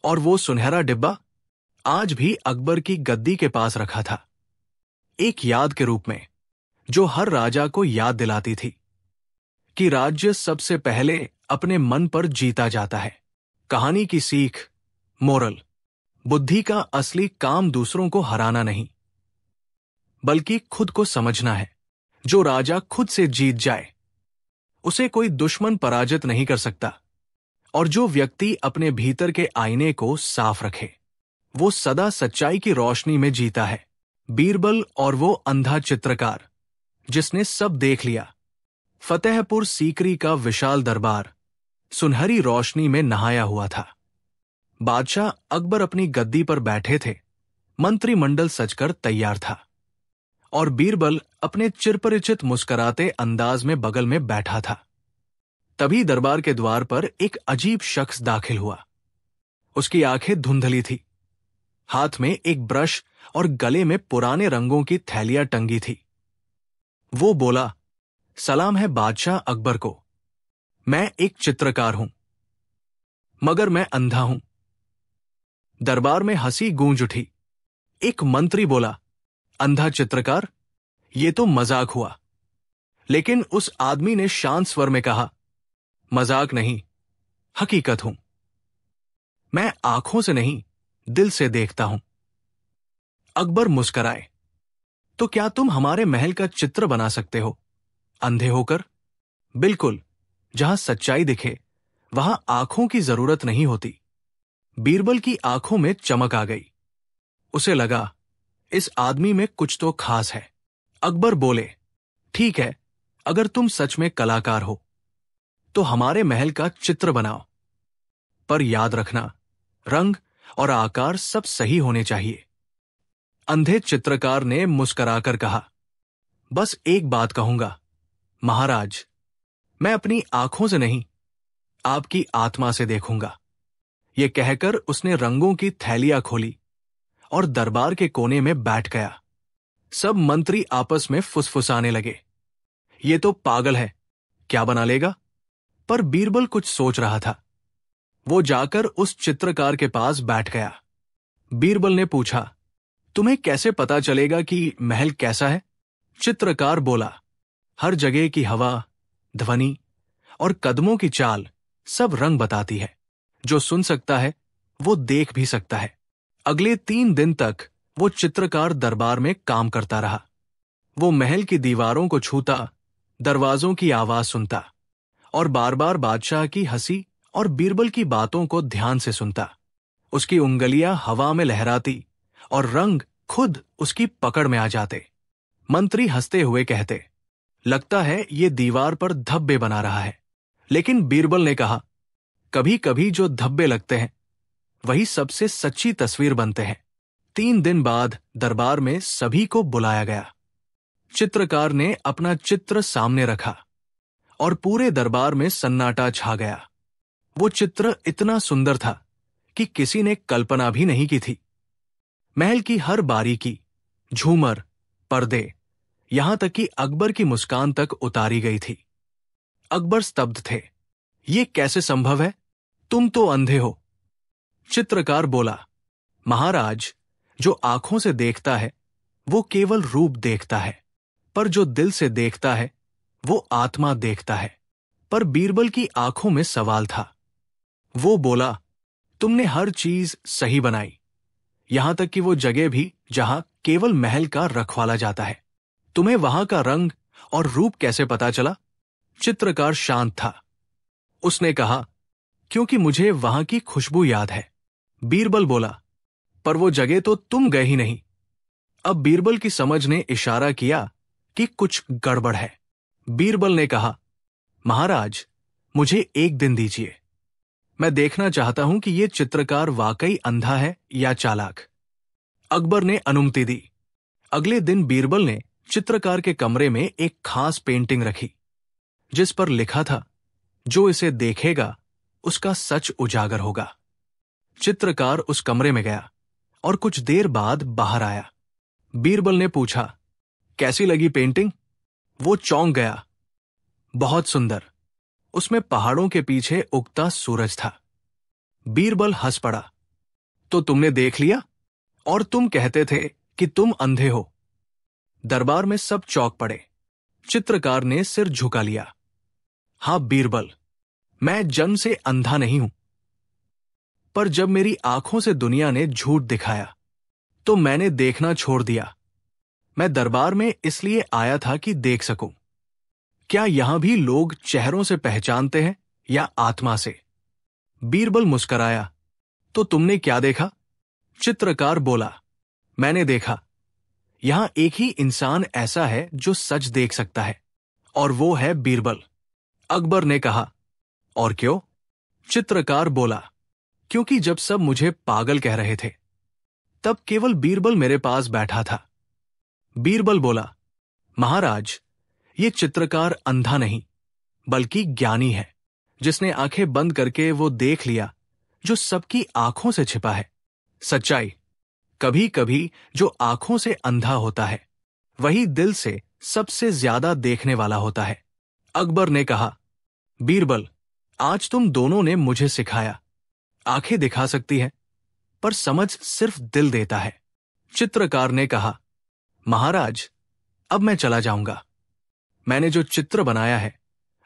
और वो सुनहरा डिब्बा आज भी अकबर की गद्दी के पास रखा था, एक याद के रूप में, जो हर राजा को याद दिलाती थी कि राज्य सबसे पहले अपने मन पर जीता जाता है। कहानी की सीख, मोरल, बुद्धि का असली काम दूसरों को हराना नहीं बल्कि खुद को समझना है। जो राजा खुद से जीत जाए उसे कोई दुश्मन पराजित नहीं कर सकता, और जो व्यक्ति अपने भीतर के आईने को साफ रखे वो सदा सच्चाई की रोशनी में जीता है। बीरबल और वो अंधा चित्रकार जिसने सब देख लिया। फतेहपुर सीकरी का विशाल दरबार सुनहरी रोशनी में नहाया हुआ था। बादशाह अकबर अपनी गद्दी पर बैठे थे, मंत्रिमंडल सजकर तैयार था, और बीरबल अपने चिरपरिचित मुस्कुराते अंदाज में बगल में बैठा था। तभी दरबार के द्वार पर एक अजीब शख्स दाखिल हुआ। उसकी आंखें धुंधली थी, हाथ में एक ब्रश और गले में पुराने रंगों की थैलियां टंगी थी। वो बोला, सलाम है बादशाह अकबर को। मैं एक चित्रकार हूं, मगर मैं अंधा हूं। दरबार में हंसी गूंज उठी। एक मंत्री बोला, अंधा चित्रकार, ये तो मजाक हुआ। लेकिन उस आदमी ने शांत स्वर में कहा, मजाक नहीं, हकीकत हूं। मैं आंखों से नहीं, दिल से देखता हूं। अकबर मुस्कुराए, तो क्या तुम हमारे महल का चित्र बना सकते हो अंधे होकर? बिल्कुल, जहां सच्चाई दिखे वहां आंखों की जरूरत नहीं होती। बीरबल की आंखों में चमक आ गई। उसे लगा, इस आदमी में कुछ तो खास है। अकबर बोले, ठीक है, अगर तुम सच में कलाकार हो तो हमारे महल का चित्र बनाओ, पर याद रखना, रंग और आकार सब सही होने चाहिए। अंधे चित्रकार ने मुस्कुराकर कहा, बस एक बात कहूंगा महाराज, मैं अपनी आंखों से नहीं, आपकी आत्मा से देखूंगा। ये कहकर उसने रंगों की थैलियां खोली और दरबार के कोने में बैठ गया। सब मंत्री आपस में फुसफुसाने लगे, ये तो पागल है, क्या बना लेगा? पर बीरबल कुछ सोच रहा था। वो जाकर उस चित्रकार के पास बैठ गया। बीरबल ने पूछा, तुम्हें कैसे पता चलेगा कि महल कैसा है? चित्रकार बोला, हर जगह की हवा, ध्वनि और कदमों की चाल सब रंग बताती है। जो सुन सकता है वो देख भी सकता है। अगले 3 दिन तक वो चित्रकार दरबार में काम करता रहा। वो महल की दीवारों को छूता, दरवाजों की आवाज सुनता और बार बार बादशाह की हंसी और बीरबल की बातों को ध्यान से सुनता। उसकी उंगलियां हवा में लहराती और रंग खुद उसकी पकड़ में आ जाते। मंत्री हंसते हुए कहते, लगता है ये दीवार पर धब्बे बना रहा है। लेकिन बीरबल ने कहा, कभी कभी जो धब्बे लगते हैं वही सबसे सच्ची तस्वीर बनते हैं। 3 दिन बाद दरबार में सभी को बुलाया गया। चित्रकार ने अपना चित्र सामने रखा और पूरे दरबार में सन्नाटा छा गया। वो चित्र इतना सुंदर था कि किसी ने कल्पना भी नहीं की थी। महल की हर बारीकी, झूमर, पर्दे, यहां तक कि अकबर की मुस्कान तक उतारी गई थी। अकबर स्तब्ध थे। ये कैसे संभव है? तुम तो अंधे हो। चित्रकार बोला, महाराज, जो आंखों से देखता है वो केवल रूप देखता है, पर जो दिल से देखता है वो आत्मा देखता है। पर बीरबल की आंखों में सवाल था। वो बोला, तुमने हर चीज सही बनाई, यहां तक कि वो जगह भी जहां केवल महल का रखवाला जाता है। तुम्हें वहां का रंग और रूप कैसे पता चला? चित्रकार शांत था। उसने कहा, क्योंकि मुझे वहां की खुशबू याद है। बीरबल बोला, पर वो जगह तो तुम गए ही नहीं। अब बीरबल की समझ ने इशारा किया कि कुछ गड़बड़ है। बीरबल ने कहा, महाराज, मुझे एक दिन दीजिए। मैं देखना चाहता हूं कि ये चित्रकार वाकई अंधा है या चालाक। अकबर ने अनुमति दी। अगले दिन बीरबल ने चित्रकार के कमरे में एक खास पेंटिंग रखी, जिस पर लिखा था, जो इसे देखेगा उसका सच उजागर होगा। चित्रकार उस कमरे में गया और कुछ देर बाद बाहर आया। बीरबल ने पूछा, कैसी लगी पेंटिंग? वो चौंक गया। बहुत सुंदर। उसमें पहाड़ों के पीछे उगता सूरज था। बीरबल हंस पड़ा। तो तुमने देख लिया? और तुम कहते थे कि तुम अंधे हो। दरबार में सब चौंक पड़े। चित्रकार ने सिर झुका लिया। हां बीरबल, मैं जन्म से अंधा नहीं हूं, पर जब मेरी आंखों से दुनिया ने झूठ दिखाया तो मैंने देखना छोड़ दिया। मैं दरबार में इसलिए आया था कि देख सकूं। क्या यहां भी लोग चेहरों से पहचानते हैं या आत्मा से? बीरबल मुस्कराया। तो तुमने क्या देखा? चित्रकार बोला, मैंने देखा, यहां एक ही इंसान ऐसा है जो सच देख सकता है, और वो है बीरबल। अकबर ने कहा, और क्यों? चित्रकार बोला, क्योंकि जब सब मुझे पागल कह रहे थे तब केवल बीरबल मेरे पास बैठा था। बीरबल बोला, महाराज, ये चित्रकार अंधा नहीं बल्कि ज्ञानी है, जिसने आंखें बंद करके वो देख लिया जो सबकी आंखों से छिपा है। सच्चाई। कभी कभी जो आंखों से अंधा होता है वही दिल से सबसे ज्यादा देखने वाला होता है। अकबर ने कहा, बीरबल, आज तुम दोनों ने मुझे सिखाया, आंखें दिखा सकती हैं पर समझ सिर्फ दिल देता है। चित्रकार ने कहा, महाराज, अब मैं चला जाऊंगा। मैंने जो चित्र बनाया है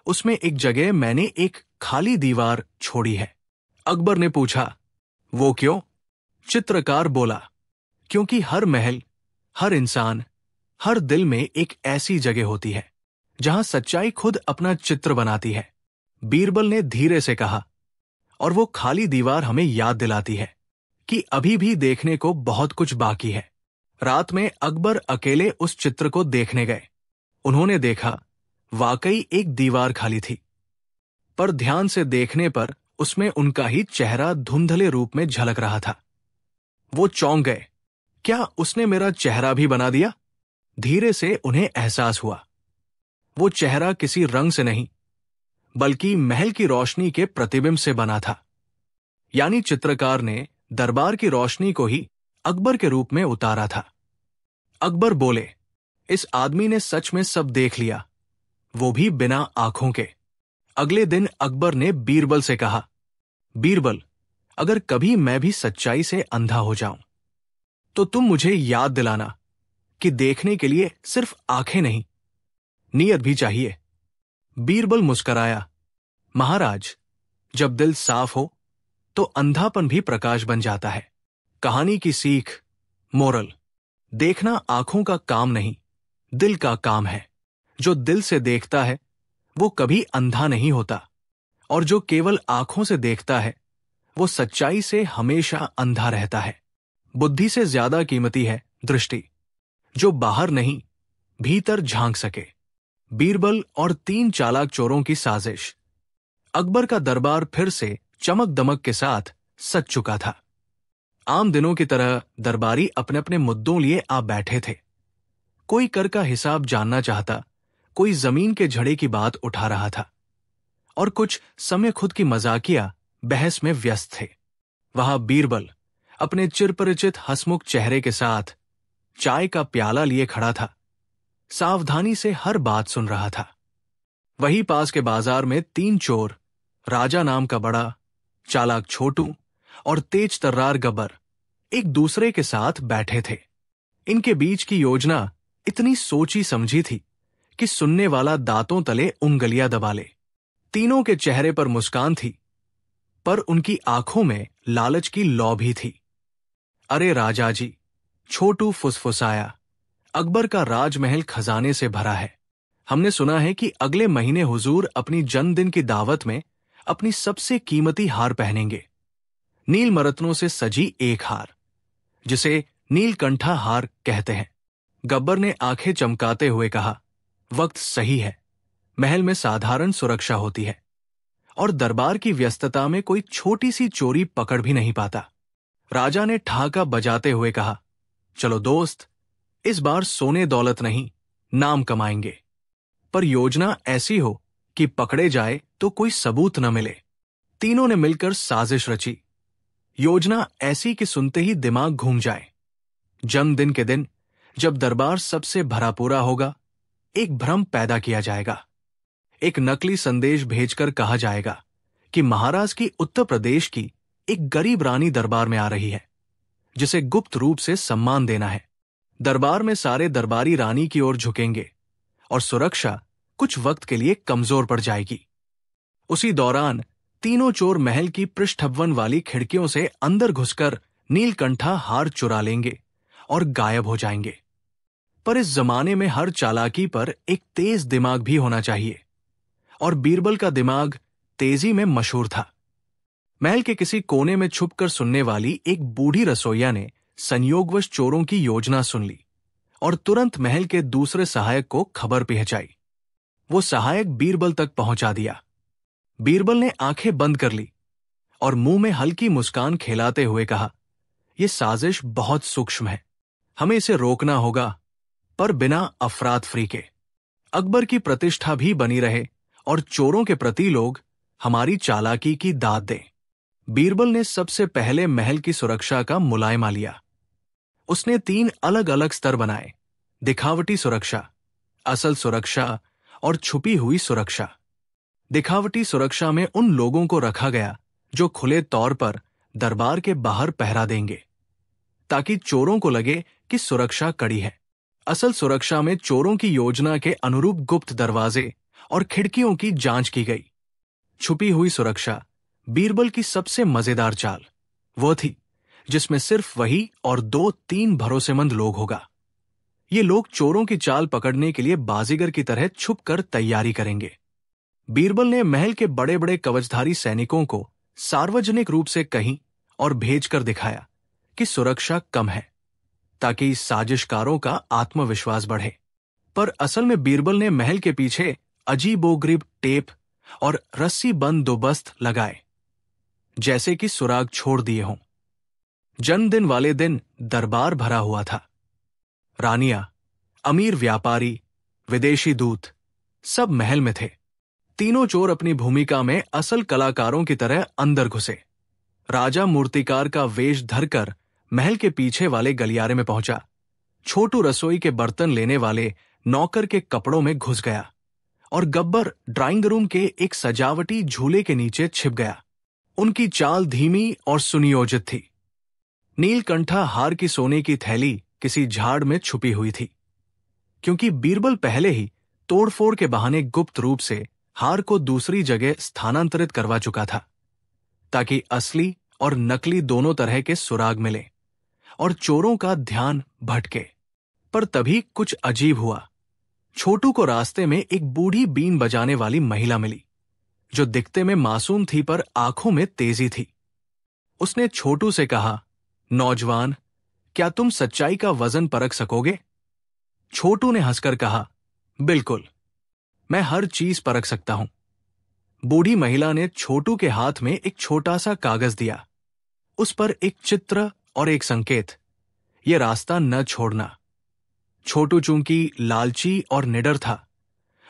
उसमें एक जगह मैंने एक खाली दीवार छोड़ी है। अकबर ने पूछा, वो क्यों? चित्रकार बोला, क्योंकि हर महल, हर इंसान, हर दिल में एक ऐसी जगह होती है जहां सच्चाई खुद अपना चित्र बनाती है। बीरबल ने धीरे से कहा, और वो खाली दीवार हमें याद दिलाती है कि अभी भी देखने को बहुत कुछ बाकी है। रात में अकबर अकेले उस चित्र को देखने गए। उन्होंने देखा, वाकई एक दीवार खाली थी, पर ध्यान से देखने पर उसमें उनका ही चेहरा धुंधले रूप में झलक रहा था। वो चौंक गए। क्या उसने मेरा चेहरा भी बना दिया? धीरे से उन्हें एहसास हुआ। वो चेहरा किसी रंग से नहीं बल्कि महल की रोशनी के प्रतिबिंब से बना था। यानी चित्रकार ने दरबार की रोशनी को ही अकबर के रूप में उतारा था। अकबर बोले, इस आदमी ने सच में सब देख लिया, वो भी बिना आंखों के। अगले दिन अकबर ने बीरबल से कहा, बीरबल, अगर कभी मैं भी सच्चाई से अंधा हो जाऊं तो तुम मुझे याद दिलाना कि देखने के लिए सिर्फ आंखें नहीं, नीयत भी चाहिए। बीरबल मुस्कराया, महाराज, जब दिल साफ हो तो अंधापन भी प्रकाश बन जाता है। कहानी की सीख, मोरल, देखना आंखों का काम नहीं, दिल का काम है। जो दिल से देखता है वो कभी अंधा नहीं होता, और जो केवल आंखों से देखता है वो सच्चाई से हमेशा अंधा रहता है। बुद्धि से ज्यादा कीमती है दृष्टि, जो बाहर नहीं भीतर झांक सके। बीरबल और 3 चालाक चोरों की साजिश। अकबर का दरबार फिर से चमक दमक के साथ सज चुका था। आम दिनों की तरह दरबारी अपने अपने मुद्दों लिए आ बैठे थे। कोई कर का हिसाब जानना चाहता, कोई जमीन के झड़े की बात उठा रहा था, और कुछ समय खुद की मजाकिया बहस में व्यस्त थे। वहां बीरबल अपने चिरपरिचित हंसमुख चेहरे के साथ चाय का प्याला लिए खड़ा था, सावधानी से हर बात सुन रहा था। वहीं पास के बाजार में 3 चोर, राजा नाम का बड़ा, चालाक छोटू और तेज तर्रार गब्बर एक दूसरे के साथ बैठे थे। इनके बीच की योजना इतनी सोची समझी थी कि सुनने वाला दांतों तले उंगलियां दबा ले। तीनों के चेहरे पर मुस्कान थी, पर उनकी आंखों में लालच की लौ भी थी। अरे राजा जी, छोटू फुसफुसाया, अकबर का राजमहल खजाने से भरा है। हमने सुना है कि अगले महीने हुजूर अपनी जन्मदिन की दावत में अपनी सबसे कीमती हार पहनेंगे, नील मरत्नों से सजी एक हार, जिसे नीलकंठा हार कहते हैं। गब्बर ने आंखें चमकाते हुए कहा, वक्त सही है। महल में साधारण सुरक्षा होती है और दरबार की व्यस्तता में कोई छोटी सी चोरी पकड़ भी नहीं पाता। राजा ने ठहाका बजाते हुए कहा, चलो दोस्त, इस बार सोने दौलत नहीं, नाम कमाएंगे, पर योजना ऐसी हो कि पकड़े जाए तो कोई सबूत न मिले। तीनों ने मिलकर साजिश रची। योजना ऐसी कि सुनते ही दिमाग घूम जाए। जन्मदिन के दिन जब दरबार सबसे भरा पूरा होगा, एक भ्रम पैदा किया जाएगा। एक नकली संदेश भेजकर कहा जाएगा कि महाराज की उत्तर प्रदेश की एक गरीब रानी दरबार में आ रही है, जिसे गुप्त रूप से सम्मान देना है। दरबार में सारे दरबारी रानी की ओर झुकेंगे और सुरक्षा कुछ वक्त के लिए कमजोर पड़ जाएगी। उसी दौरान तीनों चोर महल की पृष्ठभवन वाली खिड़कियों से अंदर घुसकर नीलकंठा हार चुरा लेंगे और गायब हो जाएंगे। पर इस जमाने में हर चालाकी पर एक तेज दिमाग भी होना चाहिए, और बीरबल का दिमाग तेजी में मशहूर था। महल के किसी कोने में छुपकर सुनने वाली एक बूढ़ी रसोइया ने संयोगवश चोरों की योजना सुन ली और तुरंत महल के दूसरे सहायक को खबर पहुंचाई। वो सहायक बीरबल तक पहुंचा दिया। बीरबल ने आंखें बंद कर ली और मुंह में हल्की मुस्कान खिलाते हुए कहा, यह साजिश बहुत सूक्ष्म है, हमें इसे रोकना होगा, पर बिना अफरात फरी के। अकबर की प्रतिष्ठा भी बनी रहे और चोरों के प्रति लोग हमारी चालाकी की दाद दें। बीरबल ने सबसे पहले महल की सुरक्षा का मुलायमा लिया। उसने 3 अलग अलग स्तर बनाए, दिखावटी सुरक्षा, असल सुरक्षा और छुपी हुई सुरक्षा। दिखावटी सुरक्षा में उन लोगों को रखा गया जो खुले तौर पर दरबार के बाहर पहरा देंगे, ताकि चोरों को लगे कि सुरक्षा कड़ी है। असल सुरक्षा में चोरों की योजना के अनुरूप गुप्त दरवाजे और खिड़कियों की जांच की गई। छुपी हुई सुरक्षा बीरबल की सबसे मजेदार चाल वो थी जिसमें सिर्फ वही और 2-3 भरोसेमंद लोग होगा। ये लोग चोरों की चाल पकड़ने के लिए बाजीगर की तरह छुपकर तैयारी करेंगे। बीरबल ने महल के बड़े बड़े कवचधारी सैनिकों को सार्वजनिक रूप से कहीं और भेजकर दिखाया कि सुरक्षा कम है, ताकि साजिशकारों का आत्मविश्वास बढ़े। पर असल में बीरबल ने महल के पीछे अजीबोगरीब टेप और रस्सी बंद दोबस्त लगाए, जैसे कि सुराग छोड़ दिए हों। जन्मदिन वाले दिन दरबार भरा हुआ था। रानियां, अमीर व्यापारी, विदेशी दूत सब महल में थे। तीनों चोर अपनी भूमिका में असल कलाकारों की तरह अंदर घुसे। राजा मूर्तिकार का वेश धरकर महल के पीछे वाले गलियारे में पहुंचा। छोटू रसोई के बर्तन लेने वाले नौकर के कपड़ों में घुस गया और गब्बर ड्राइंग रूम के एक सजावटी झूले के नीचे छिप गया। उनकी चाल धीमी और सुनियोजित थी। नीलकंठा हार की सोने की थैली किसी झाड़ में छुपी हुई थी, क्योंकि बीरबल पहले ही तोड़फोड़ के बहाने गुप्त रूप से हार को दूसरी जगह स्थानांतरित करवा चुका था, ताकि असली और नकली दोनों तरह के सुराग मिले और चोरों का ध्यान भटके। पर तभी कुछ अजीब हुआ। छोटू को रास्ते में एक बूढ़ी बीन बजाने वाली महिला मिली, जो दिखते में मासूम थी पर आंखों में तेजी थी। उसने छोटू से कहा, नौजवान, क्या तुम सच्चाई का वजन परख सकोगे? छोटू ने हंसकर कहा, बिल्कुल, मैं हर चीज परख सकता हूं। बूढ़ी महिला ने छोटू के हाथ में एक छोटा सा कागज दिया। उस पर एक चित्र और एक संकेत, यह रास्ता न छोड़ना। छोटू चूंकि लालची और निडर था,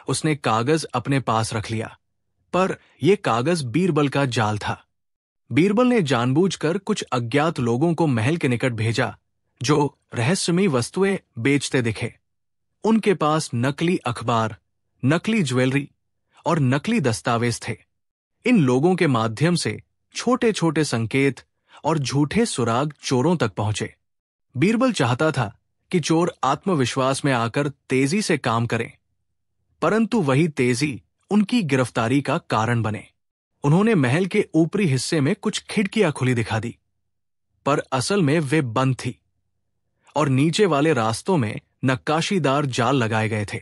उसने कागज अपने पास रख लिया, पर यह कागज बीरबल का जाल था। बीरबल ने जानबूझकर कुछ अज्ञात लोगों को महल के निकट भेजा जो रहस्यमयी वस्तुएं बेचते दिखे। उनके पास नकली अखबार, नकली ज्वेलरी और नकली दस्तावेज थे। इन लोगों के माध्यम से छोटे छोटे संकेत और झूठे सुराग चोरों तक पहुंचे। बीरबल चाहता था कि चोर आत्मविश्वास में आकर तेजी से काम करें, परंतु वही तेजी उनकी गिरफ्तारी का कारण बने। उन्होंने महल के ऊपरी हिस्से में कुछ खिड़कियां खुली दिखा दी, पर असल में वे बंद थी और नीचे वाले रास्तों में नक्काशीदार जाल लगाए गए थे।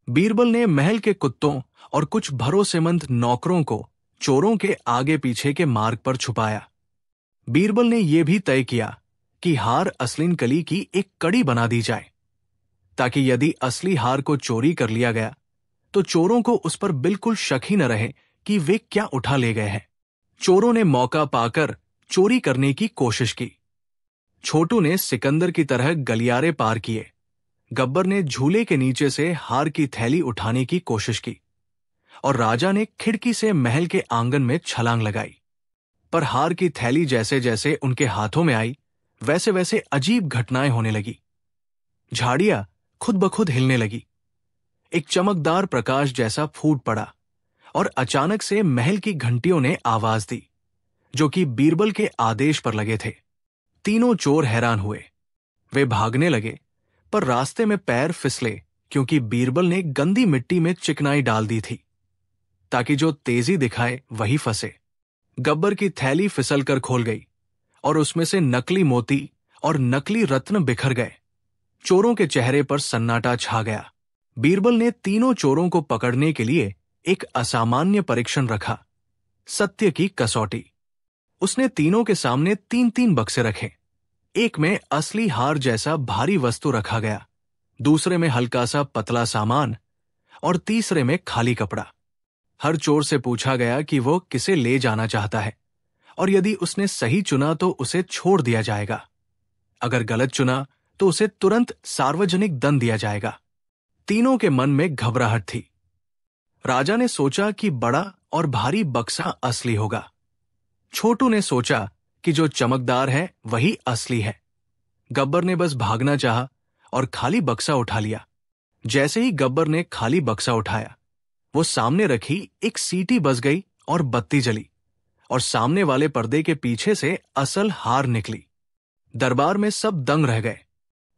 बीरबल ने महल के कुत्तों और कुछ भरोसेमंद नौकरों को चोरों के आगे पीछे के मार्ग पर छुपाया। बीरबल ने यह भी तय किया कि हार असलीन कली की एक कड़ी बना दी जाए, ताकि यदि असली हार को चोरी कर लिया गया तो चोरों को उस पर बिल्कुल शक ही न रहे कि वे क्या उठा ले गए हैं। चोरों ने मौका पाकर चोरी करने की कोशिश की। छोटू ने सिकंदर की तरह गलियारे पार किए। गब्बर ने झूले के नीचे से हार की थैली उठाने की कोशिश की और राजा ने खिड़की से महल के आंगन में छलांग लगाई। पर हार की थैली जैसे जैसे उनके हाथों में आई, वैसे वैसे अजीब घटनाएं होने लगी। झाड़ियां खुद ब खुद हिलने लगी। एक चमकदार प्रकाश जैसा फूट पड़ा और अचानक से महल की घंटियों ने आवाज दी, जो कि बीरबल के आदेश पर लगे थे। तीनों चोर हैरान हुए। वे भागने लगे, पर रास्ते में पैर फिसले क्योंकि बीरबल ने गंदी मिट्टी में चिकनाई डाल दी थी, ताकि जो तेजी दिखाए वही फंसे। गब्बर की थैली फिसलकर खोल गई और उसमें से नकली मोती और नकली रत्न बिखर गए। चोरों के चेहरे पर सन्नाटा छा गया। बीरबल ने तीनों चोरों को पकड़ने के लिए एक असामान्य परीक्षण रखा, सत्य की कसौटी। उसने तीनों के सामने 3-3 बक्से रखे। एक में असली हार जैसा भारी वस्तु रखा गया, दूसरे में हल्का सा पतला सामान और तीसरे में खाली कपड़ा। हर चोर से पूछा गया कि वो किसे ले जाना चाहता है, और यदि उसने सही चुना तो उसे छोड़ दिया जाएगा, अगर गलत चुना तो उसे तुरंत सार्वजनिक दंड दिया जाएगा। तीनों के मन में घबराहट थी। राजा ने सोचा कि बड़ा और भारी बक्सा असली होगा। छोटू ने सोचा कि जो चमकदार है वही असली है। गब्बर ने बस भागना चाहा और खाली बक्सा उठा लिया। जैसे ही गब्बर ने खाली बक्सा उठाया, वो सामने रखी एक सीटी बज गई और बत्ती जली, और सामने वाले पर्दे के पीछे से असल हार निकली। दरबार में सब दंग रह गए।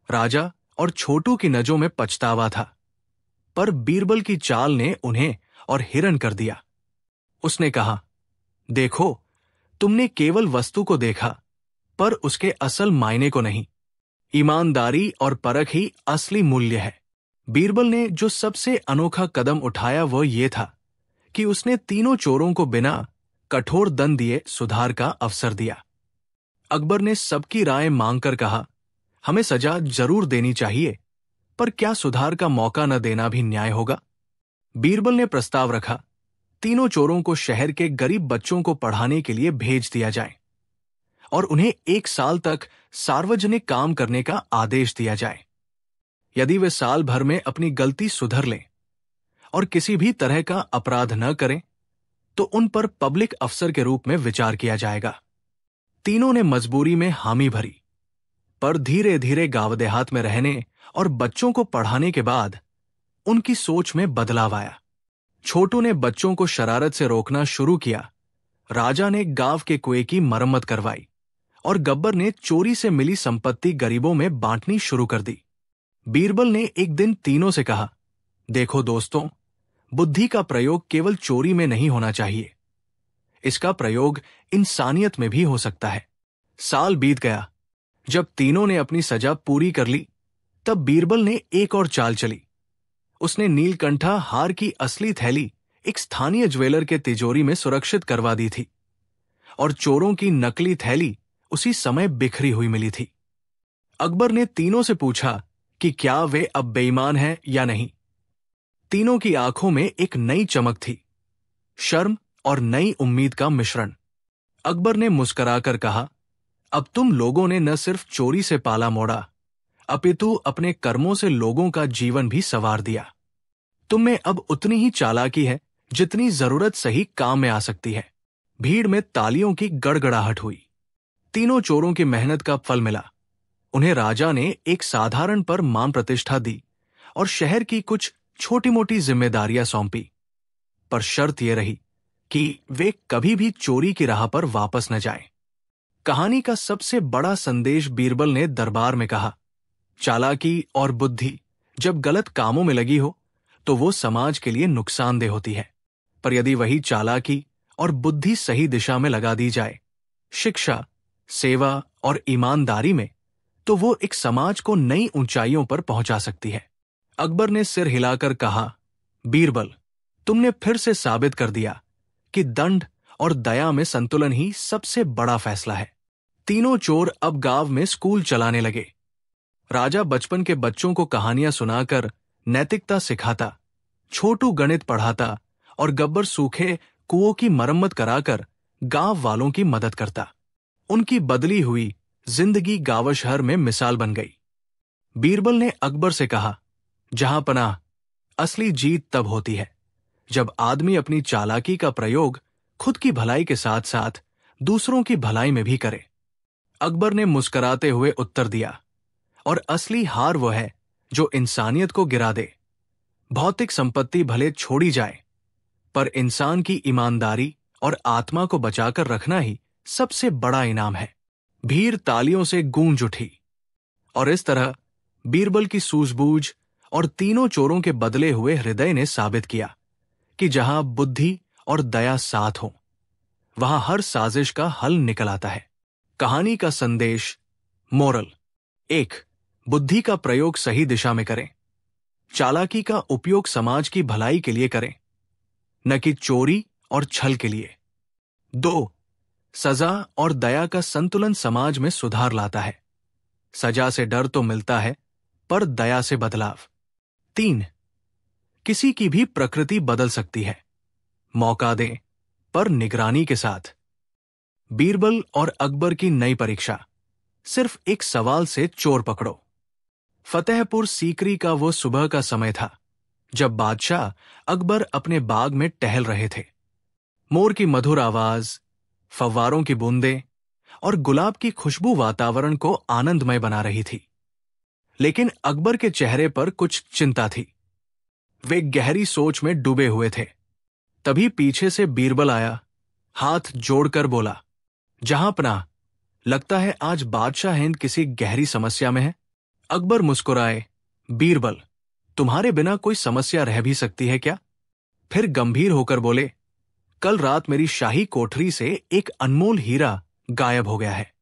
राजा और छोटू की नजरों में पछतावा था, पर बीरबल की चाल ने उन्हें और हिरन कर दिया। उसने कहा, देखो, तुमने केवल वस्तु को देखा, पर उसके असल मायने को नहीं। ईमानदारी और परख ही असली मूल्य है। बीरबल ने जो सबसे अनोखा कदम उठाया वो ये था कि उसने तीनों चोरों को बिना कठोर दंड दिए सुधार का अवसर दिया। अकबर ने सबकी राय मांगकर कहा, हमें सजा जरूर देनी चाहिए, पर क्या सुधार का मौका न देना भी न्याय होगा? बीरबल ने प्रस्ताव रखा, तीनों चोरों को शहर के गरीब बच्चों को पढ़ाने के लिए भेज दिया जाए और उन्हें 1 साल तक सार्वजनिक काम करने का आदेश दिया जाए। यदि वे साल भर में अपनी गलती सुधर लें और किसी भी तरह का अपराध न करें, तो उन पर पब्लिक अफसर के रूप में विचार किया जाएगा। तीनों ने मजबूरी में हामी भरी, पर धीरे धीरे गांव देहात में रहने और बच्चों को पढ़ाने के बाद उनकी सोच में बदलाव आया। छोटू ने बच्चों को शरारत से रोकना शुरू किया, राजा ने गांव के कुएं की मरम्मत करवाई और गब्बर ने चोरी से मिली संपत्ति गरीबों में बांटनी शुरू कर दी। बीरबल ने एक दिन तीनों से कहा, देखो दोस्तों, बुद्धि का प्रयोग केवल चोरी में नहीं होना चाहिए, इसका प्रयोग इंसानियत में भी हो सकता है। साल बीत गया। जब तीनों ने अपनी सजा पूरी कर ली, तब बीरबल ने एक और चाल चली। उसने नीलकंठा हार की असली थैली एक स्थानीय ज्वेलर के तिजोरी में सुरक्षित करवा दी थी और चोरों की नकली थैली उसी समय बिखरी हुई मिली थी। अकबर ने तीनों से पूछा कि क्या वे अब बेईमान हैं या नहीं। तीनों की आंखों में एक नई चमक थी, शर्म और नई उम्मीद का मिश्रण। अकबर ने मुस्कुराकर कहा, अब तुम लोगों ने न सिर्फ चोरी से पाला मोड़ा, अपितु अपने कर्मों से लोगों का जीवन भी संवार दिया। तुम में अब उतनी ही चालाकी है जितनी जरूरत सही काम में आ सकती है। भीड़ में तालियों की गड़गड़ाहट हुई। तीनों चोरों की मेहनत का फल मिला। उन्हें राजा ने एक साधारण पर मान प्रतिष्ठा दी और शहर की कुछ छोटी मोटी जिम्मेदारियां सौंपी। पर शर्त यह रही कि वे कभी भी चोरी की राह पर वापस न जाएं। कहानी का सबसे बड़ा संदेश बीरबल ने दरबार में कहा, चालाकी और बुद्धि जब गलत कामों में लगी हो तो वो समाज के लिए नुकसानदेह होती है, पर यदि वही चालाकी और बुद्धि सही दिशा में लगा दी जाए, शिक्षा, सेवा और ईमानदारी में, तो वो एक समाज को नई ऊंचाइयों पर पहुंचा सकती है। अकबर ने सिर हिलाकर कहा, बीरबल, तुमने फिर से साबित कर दिया कि दंड और दया में संतुलन ही सबसे बड़ा फैसला है। तीनों चोर अब गांव में स्कूल चलाने लगे। राजा बचपन के बच्चों को कहानियां सुनाकर नैतिकता सिखाता, छोटू गणित पढ़ाता और गब्बर सूखे कुओं की मरम्मत कराकर गांव वालों की मदद करता। उनकी बदली हुई जिंदगी गाँव शहर में मिसाल बन गई। बीरबल ने अकबर से कहा, जहां पनाह, असली जीत तब होती है जब आदमी अपनी चालाकी का प्रयोग खुद की भलाई के साथ साथ दूसरों की भलाई में भी करे। अकबर ने मुस्कुराते हुए उत्तर दिया, और असली हार वो है जो इंसानियत को गिरा दे। भौतिक संपत्ति भले छोड़ी जाए, पर इंसान की ईमानदारी और आत्मा को बचाकर रखना ही सबसे बड़ा इनाम है। भीड़ तालियों से गूंज उठी, और इस तरह बीरबल की सूझबूझ और तीनों चोरों के बदले हुए हृदय ने साबित किया कि जहां बुद्धि और दया साथ हो, वहां हर साजिश का हल निकल आता है। कहानी का संदेश, मोरल: 1. बुद्धि का प्रयोग सही दिशा में करें। चालाकी का उपयोग समाज की भलाई के लिए करें, न कि चोरी और छल के लिए। 2. सजा और दया का संतुलन समाज में सुधार लाता है। सजा से डर तो मिलता है, पर दया से बदलाव। 3. किसी की भी प्रकृति बदल सकती है, मौका दें, पर निगरानी के साथ। बीरबल और अकबर की नई परीक्षा, सिर्फ एक सवाल से चोर पकड़ो। फतेहपुर सीकरी का वो सुबह का समय था जब बादशाह अकबर अपने बाग में टहल रहे थे। मोर की मधुर आवाज, फव्वारों की बूंदें और गुलाब की खुशबू वातावरण को आनंदमय बना रही थी। लेकिन अकबर के चेहरे पर कुछ चिंता थी। वे गहरी सोच में डूबे हुए थे। तभी पीछे से बीरबल आया, हाथ जोड़कर बोला, जहां पनाह, लगता है आज बादशाह हिंद किसी गहरी समस्या में है। अकबर मुस्कुराए, बीरबल, तुम्हारे बिना कोई समस्या रह भी सकती है क्या? फिर गंभीर होकर बोले, कल रात मेरी शाही कोठरी से एक अनमोल हीरा गायब हो गया है।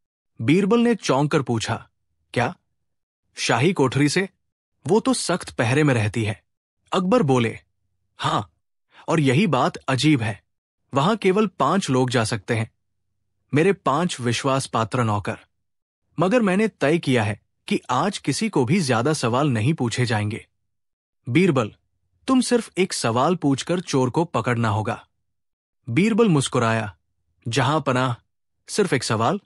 बीरबल ने चौंक कर पूछा, क्या? शाही कोठरी से? वो तो सख्त पहरे में रहती है। अकबर बोले, हां, और यही बात अजीब है, वहां केवल 5 लोग जा सकते हैं, मेरे 5 विश्वास पात्र नौकर। मगर मैंने तय किया है कि आज किसी को भी ज्यादा सवाल नहीं पूछे जाएंगे। बीरबल, तुम सिर्फ एक सवाल पूछकर चोर को पकड़ना होगा। बीरबल मुस्कुराया, जहां पनाह, सिर्फ एक सवाल,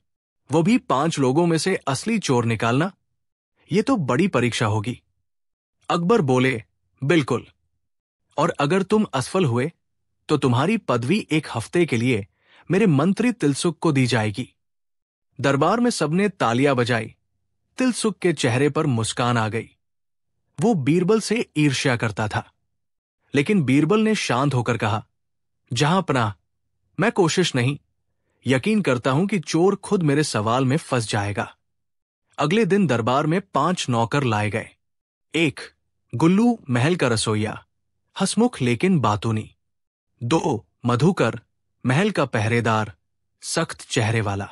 वो भी 5 लोगों में से असली चोर निकालना, ये तो बड़ी परीक्षा होगी। अकबर बोले, बिल्कुल, और अगर तुम असफल हुए तो तुम्हारी पदवी 1 हफ्ते के लिए मेरे मंत्री तिलसुख को दी जाएगी। दरबार में सबने तालियां बजाई। तिलसुख के चेहरे पर मुस्कान आ गई। वो बीरबल से ईर्ष्या करता था, लेकिन बीरबल ने शांत होकर कहा, जहां पनाह, मैं कोशिश नहीं, यकीन करता हूं कि चोर खुद मेरे सवाल में फंस जाएगा। अगले दिन दरबार में 5 नौकर लाए गए। 1. गुल्लू, महल का रसोइया, हंसमुख लेकिन बातूनी। 2. मधुकर, महल का पहरेदार, सख्त चेहरे वाला।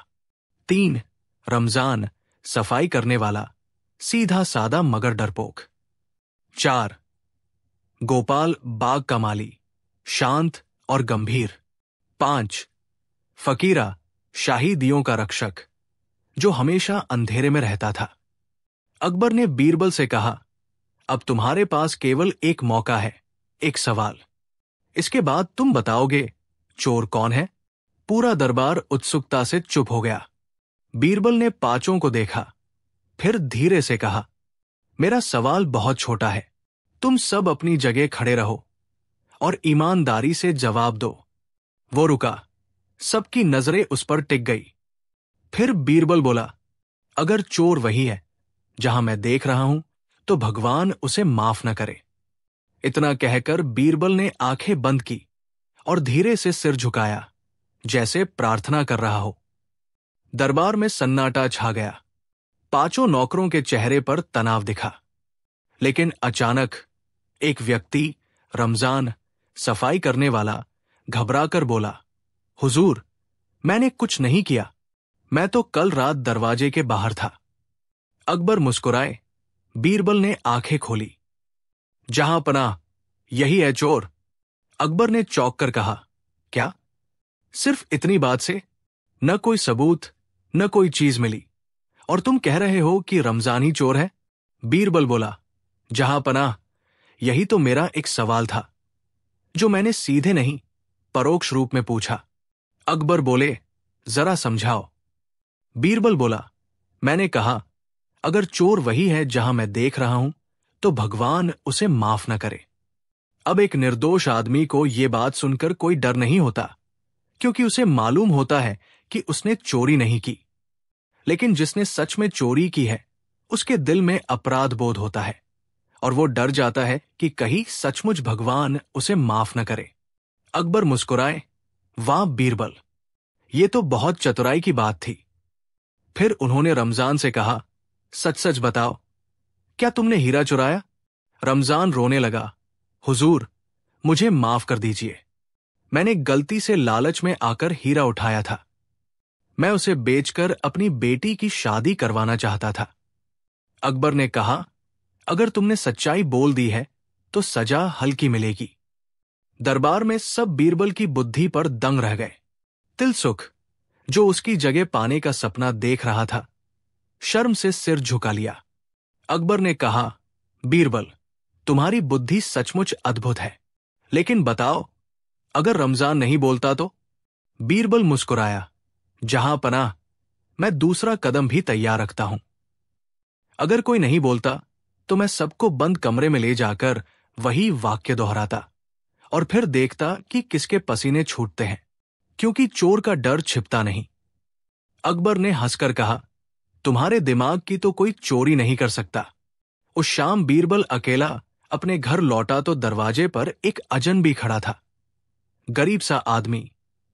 3. रमजान, सफाई करने वाला, सीधा सादा मगर डरपोक। 4. गोपाल, बाग का माली, शांत और गंभीर। 5. फकीरा, शाही दियों का रक्षक, जो हमेशा अंधेरे में रहता था। अकबर ने बीरबल से कहा, अब तुम्हारे पास केवल एक मौका है, एक सवाल। इसके बाद तुम बताओगे चोर कौन है। पूरा दरबार उत्सुकता से चुप हो गया। बीरबल ने 5 को देखा, फिर धीरे से कहा, मेरा सवाल बहुत छोटा है, तुम सब अपनी जगह खड़े रहो और ईमानदारी से जवाब दो। वो रुका, सबकी नजरें उस पर टिक गई। फिर बीरबल बोला, अगर चोर वही है जहां मैं देख रहा हूं तो भगवान उसे माफ न करे। इतना कहकर बीरबल ने आंखें बंद की और धीरे से सिर झुकाया, जैसे प्रार्थना कर रहा हो। दरबार में सन्नाटा छा गया। पांचों नौकरों के चेहरे पर तनाव दिखा। लेकिन अचानक एक व्यक्ति, रमजान, सफाई करने वाला, घबराकर बोला, हुजूर, मैंने कुछ नहीं किया, मैं तो कल रात दरवाजे के बाहर था। अकबर मुस्कुराए। बीरबल ने आंखें खोली। जहां पनाह, यही है चोर। अकबर ने चौंक कर कहा, क्या? सिर्फ इतनी बात से? न कोई सबूत, न कोई चीज मिली, और तुम कह रहे हो कि रमजान ही चोर है? बीरबल बोला, जहां पनाह, यही तो मेरा एक सवाल था, जो मैंने सीधे नहीं परोक्ष रूप में पूछा। अकबर बोले, जरा समझाओ। बीरबल बोला, मैंने कहा, अगर चोर वही है जहां मैं देख रहा हूं तो भगवान उसे माफ न करे। अब एक निर्दोष आदमी को यह बात सुनकर कोई डर नहीं होता, क्योंकि उसे मालूम होता है कि उसने चोरी नहीं की। लेकिन जिसने सच में चोरी की है, उसके दिल में अपराध बोध होता है, और वो डर जाता है कि कहीं सचमुच भगवान उसे माफ न करे। अकबर मुस्कुराए। वाह बीरबल, ये तो बहुत चतुराई की बात थी। फिर उन्होंने रमजान से कहा, सच सच बताओ, क्या तुमने हीरा चुराया? रमजान रोने लगा, हुजूर, मुझे माफ कर दीजिए, मैंने गलती से लालच में आकर हीरा उठाया था। मैं उसे बेचकर अपनी बेटी की शादी करवाना चाहता था। अकबर ने कहा, अगर तुमने सच्चाई बोल दी है तो सजा हल्की मिलेगी। दरबार में सब बीरबल की बुद्धि पर दंग रह गए। तिलसुख, जो उसकी जगह पाने का सपना देख रहा था, शर्म से सिर झुका लिया। अकबर ने कहा, बीरबल, तुम्हारी बुद्धि सचमुच अद्भुत है, लेकिन बताओ, अगर रमजान नहीं बोलता तो? बीरबल मुस्कुराया, जहां पनाह, मैं दूसरा कदम भी तैयार रखता हूं। अगर कोई नहीं बोलता तो मैं सबको बंद कमरे में ले जाकर वही वाक्य दोहराता और फिर देखता कि किसके पसीने छूटते हैं, क्योंकि चोर का डर छिपता नहीं। अकबर ने हंसकर कहा, तुम्हारे दिमाग की तो कोई चोरी नहीं कर सकता। उस शाम बीरबल अकेला अपने घर लौटा तो दरवाजे पर एक अजनबी खड़ा था, गरीब सा आदमी,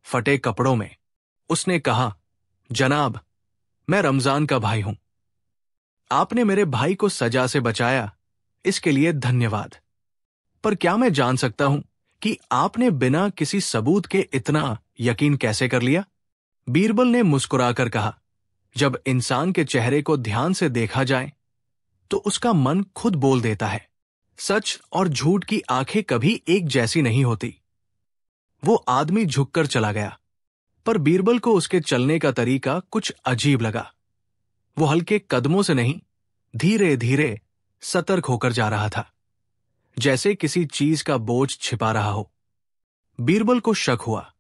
फटे कपड़ों में। उसने कहा, जनाब, मैं रमजान का भाई हूं। आपने मेरे भाई को सजा से बचाया, इसके लिए धन्यवाद। पर क्या मैं जान सकता हूं कि आपने बिना किसी सबूत के इतना यकीन कैसे कर लिया? बीरबल ने मुस्कुराकर कहा, जब इंसान के चेहरे को ध्यान से देखा जाए तो उसका मन खुद बोल देता है। सच और झूठ की आंखें कभी एक जैसी नहीं होती। वो आदमी झुककर चला गया, पर बीरबल को उसके चलने का तरीका कुछ अजीब लगा। वो हल्के कदमों से नहीं, धीरे धीरे सतर्क होकर जा रहा था, जैसे किसी चीज का बोझ छिपा रहा हो। बीरबल को शक हुआ।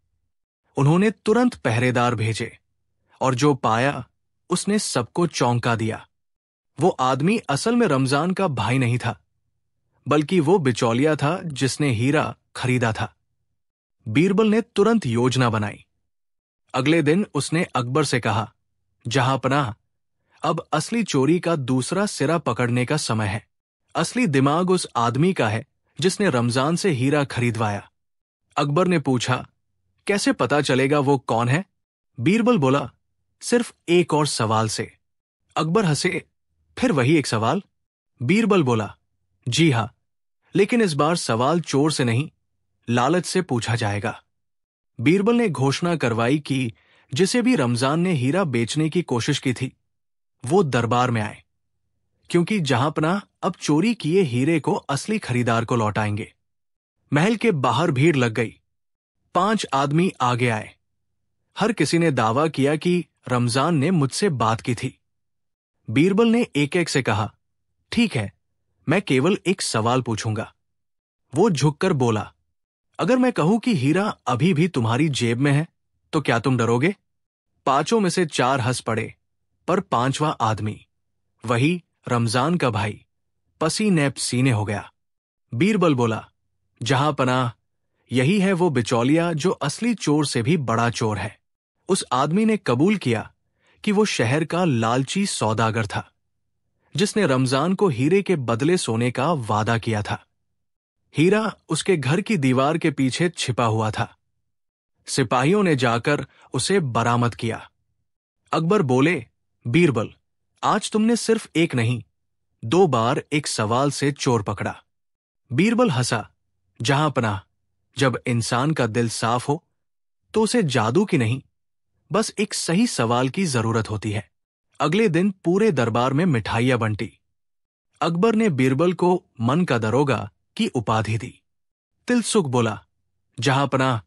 उन्होंने तुरंत पहरेदार भेजे, और जो पाया उसने सबको चौंका दिया। वो आदमी असल में रमजान का भाई नहीं था, बल्कि वो बिचौलिया था जिसने हीरा खरीदा था। बीरबल ने तुरंत योजना बनाई। अगले दिन उसने अकबर से कहा, जहांपनाह, अब असली चोरी का दूसरा सिरा पकड़ने का समय है। असली दिमाग उस आदमी का है जिसने रमजान से हीरा खरीदवाया। अकबर ने पूछा, कैसे पता चलेगा वो कौन है? बीरबल बोला, सिर्फ एक और सवाल से। अकबर हंसे। फिर वही एक सवाल? बीरबल बोला, जी हां, लेकिन इस बार सवाल चोर से नहीं, लालच से पूछा जाएगा। बीरबल ने घोषणा करवाई कि जिसे भी रमजान ने हीरा बेचने की कोशिश की थी, वो दरबार में आए, क्योंकि जहांपनाह अब चोरी किए हीरे को असली खरीदार को लौटाएंगे। महल के बाहर भीड़ लग गई। 5 आदमी आगे आए। हर किसी ने दावा किया कि रमजान ने मुझसे बात की थी। बीरबल ने एक एक से कहा, ठीक है, मैं केवल एक सवाल पूछूंगा। वो झुककर बोला, अगर मैं कहूं कि हीरा अभी भी तुम्हारी जेब में है तो क्या तुम डरोगे? 5 में से 4 हंस पड़े, पर 5वां आदमी, वही रमजान का भाई, पसीने पसीने हो गया। बीरबल बोला, जहांपनाह, यही है वो बिचौलिया जो असली चोर से भी बड़ा चोर है। उस आदमी ने कबूल किया कि वो शहर का लालची सौदागर था, जिसने रमजान को हीरे के बदले सोने का वादा किया था। हीरा उसके घर की दीवार के पीछे छिपा हुआ था। सिपाहियों ने जाकर उसे बरामद किया। अकबर बोले, बीरबल, आज तुमने सिर्फ एक नहीं, 2 बार एक सवाल से चोर पकड़ा। बीरबल हंसा, जहां पनाह, जब इंसान का दिल साफ हो तो उसे जादू की नहीं, बस एक सही सवाल की जरूरत होती है। अगले दिन पूरे दरबार में मिठाइयां बंटी। अकबर ने बीरबल को मन का दरोगा की उपाधि दी। तिलसुख बोला, जहां पनाह,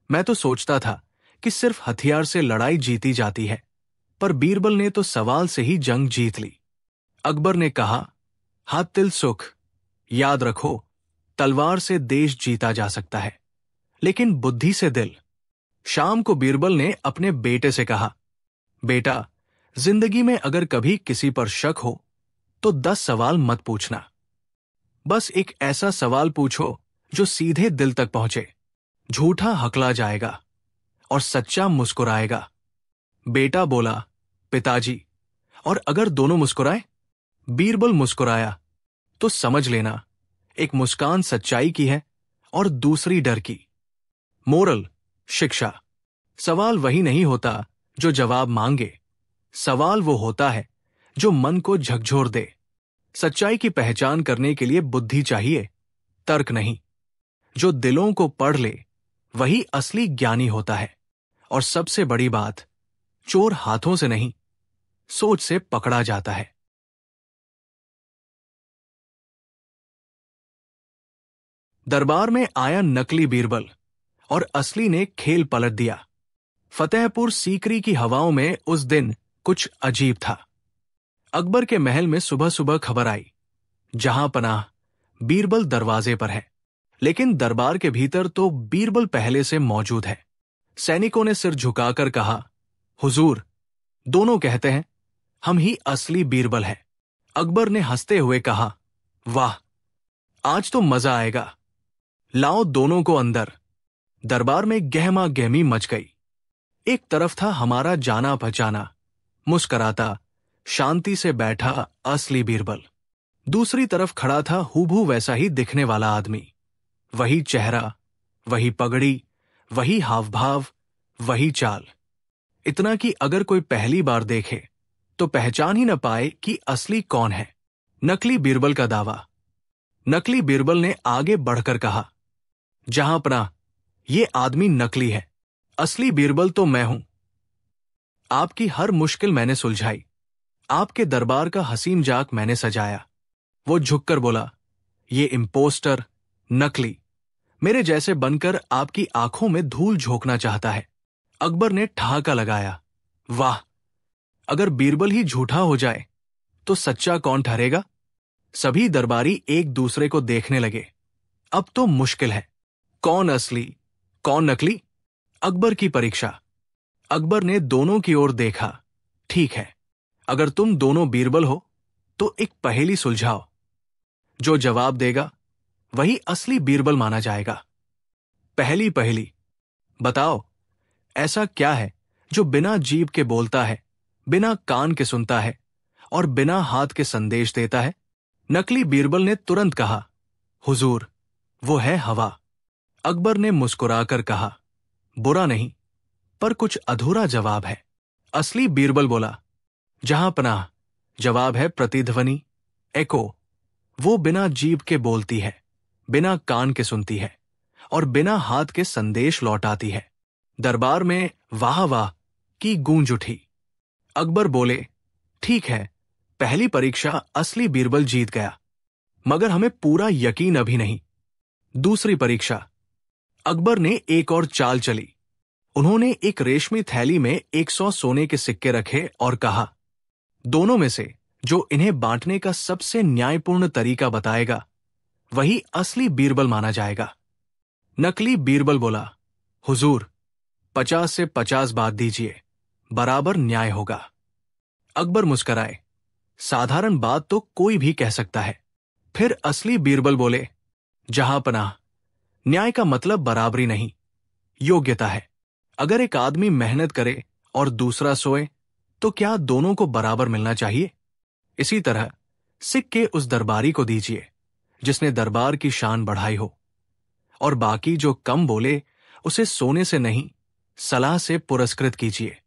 मैं तो सोचता था कि सिर्फ हथियार से लड़ाई जीती जाती है, पर बीरबल ने तो सवाल से ही जंग जीत ली। अकबर ने कहा, हाँ तिलसुख, याद रखो, तलवार से देश जीता जा सकता है, लेकिन बुद्धि से दिल। शाम को बीरबल ने अपने बेटे से कहा, बेटा, जिंदगी में अगर कभी किसी पर शक हो तो 10 सवाल मत पूछना। बस एक ऐसा सवाल पूछो जो सीधे दिल तक पहुंचे। झूठा हकला जाएगा और सच्चा मुस्कुराएगा। बेटा बोला, पिताजी, और अगर दोनों मुस्कुराए? बीरबल मुस्कुराया, तो समझ लेना, एक मुस्कान सच्चाई की है और दूसरी डर की। मोरल, शिक्षा, सवाल वही नहीं होता जो जवाब मांगे, सवाल वो होता है जो मन को झकझोर दे। सच्चाई की पहचान करने के लिए बुद्धि चाहिए, तर्क नहीं। जो दिलों को पढ़ ले वही असली ज्ञानी होता है। और सबसे बड़ी बात, चोर हाथों से नहीं, सोच से पकड़ा जाता है। दरबार में आया नकली बीरबल और असली ने खेल पलट दिया। फतेहपुर सीकरी की हवाओं में उस दिन कुछ अजीब था। अकबर के महल में सुबह सुबह खबर आई, जहां पनाह, बीरबल दरवाजे पर है। लेकिन दरबार के भीतर तो बीरबल पहले से मौजूद है। सैनिकों ने सिर झुकाकर कहा, हुजूर, दोनों कहते हैं हम ही असली बीरबल हैं। अकबर ने हंसते हुए कहा, वाह, आज तो मजा आएगा, लाओ दोनों को अंदर। दरबार में गहमा गहमी मच गई। एक तरफ था हमारा जाना पहचाना, मुस्कराता, शांति से बैठा असली बीरबल। दूसरी तरफ खड़ा था हूबहू वैसा ही दिखने वाला आदमी। वही चेहरा, वही पगड़ी, वही हाव भाव, वही चाल। इतना कि अगर कोई पहली बार देखे तो पहचान ही न पाए कि असली कौन है। नकली बीरबल का दावा। नकली बीरबल ने आगे बढ़कर कहा, जहां पनाह, ये आदमी नकली है, असली बीरबल तो मैं हूं। आपकी हर मुश्किल मैंने सुलझाई, आपके दरबार का हसीन जाक मैंने सजाया। वो झुककर बोला, ये इम्पोस्टर, नकली, मेरे जैसे बनकर आपकी आंखों में धूल झोंकना चाहता है। अकबर ने ठहाका लगाया, वाह, अगर बीरबल ही झूठा हो जाए तो सच्चा कौन ठहरेगा? सभी दरबारी एक दूसरे को देखने लगे। अब तो मुश्किल है, कौन असली कौन नकली? अकबर की परीक्षा। अकबर ने दोनों की ओर देखा। ठीक है, अगर तुम दोनों बीरबल हो तो एक पहेली सुलझाओ। जो जवाब देगा वही असली बीरबल माना जाएगा। पहली पहेली, बताओ, ऐसा क्या है जो बिना जीभ के बोलता है, बिना कान के सुनता है और बिना हाथ के संदेश देता है? नकली बीरबल ने तुरंत कहा, हुजूर, वो है हवा। अकबर ने मुस्कुराकर कहा, बुरा नहीं, पर कुछ अधूरा जवाब है। असली बीरबल बोला, जहां पनाह, जवाब है प्रतिध्वनि, एको। वो बिना जीभ के बोलती है, बिना कान के सुनती है और बिना हाथ के संदेश लौटाती है। दरबार में वाह वाह की गूंज उठी। अकबर बोले, ठीक है, पहली परीक्षा असली बीरबल जीत गया, मगर हमें पूरा यकीन अभी नहीं। दूसरी परीक्षा। अकबर ने एक और चाल चली। उन्होंने एक रेशमी थैली में 100 सोने के सिक्के रखे और कहा, दोनों में से जो इन्हें बांटने का सबसे न्यायपूर्ण तरीका बताएगा वही असली बीरबल माना जाएगा। नकली बीरबल बोला, हुजूर, 50 से 50 बात दीजिए, बराबर न्याय होगा। अकबर मुस्कराए, साधारण बात तो कोई भी कह सकता है। फिर असली बीरबल बोले, जहां पनाह, न्याय का मतलब बराबरी नहीं, योग्यता है। अगर एक आदमी मेहनत करे और दूसरा सोए तो क्या दोनों को बराबर मिलना चाहिए? इसी तरह सिक्के उस दरबारी को दीजिए जिसने दरबार की शान बढ़ाई हो, और बाकी जो कम बोले उसे सोने से नहीं सलाह से पुरस्कृत कीजिए।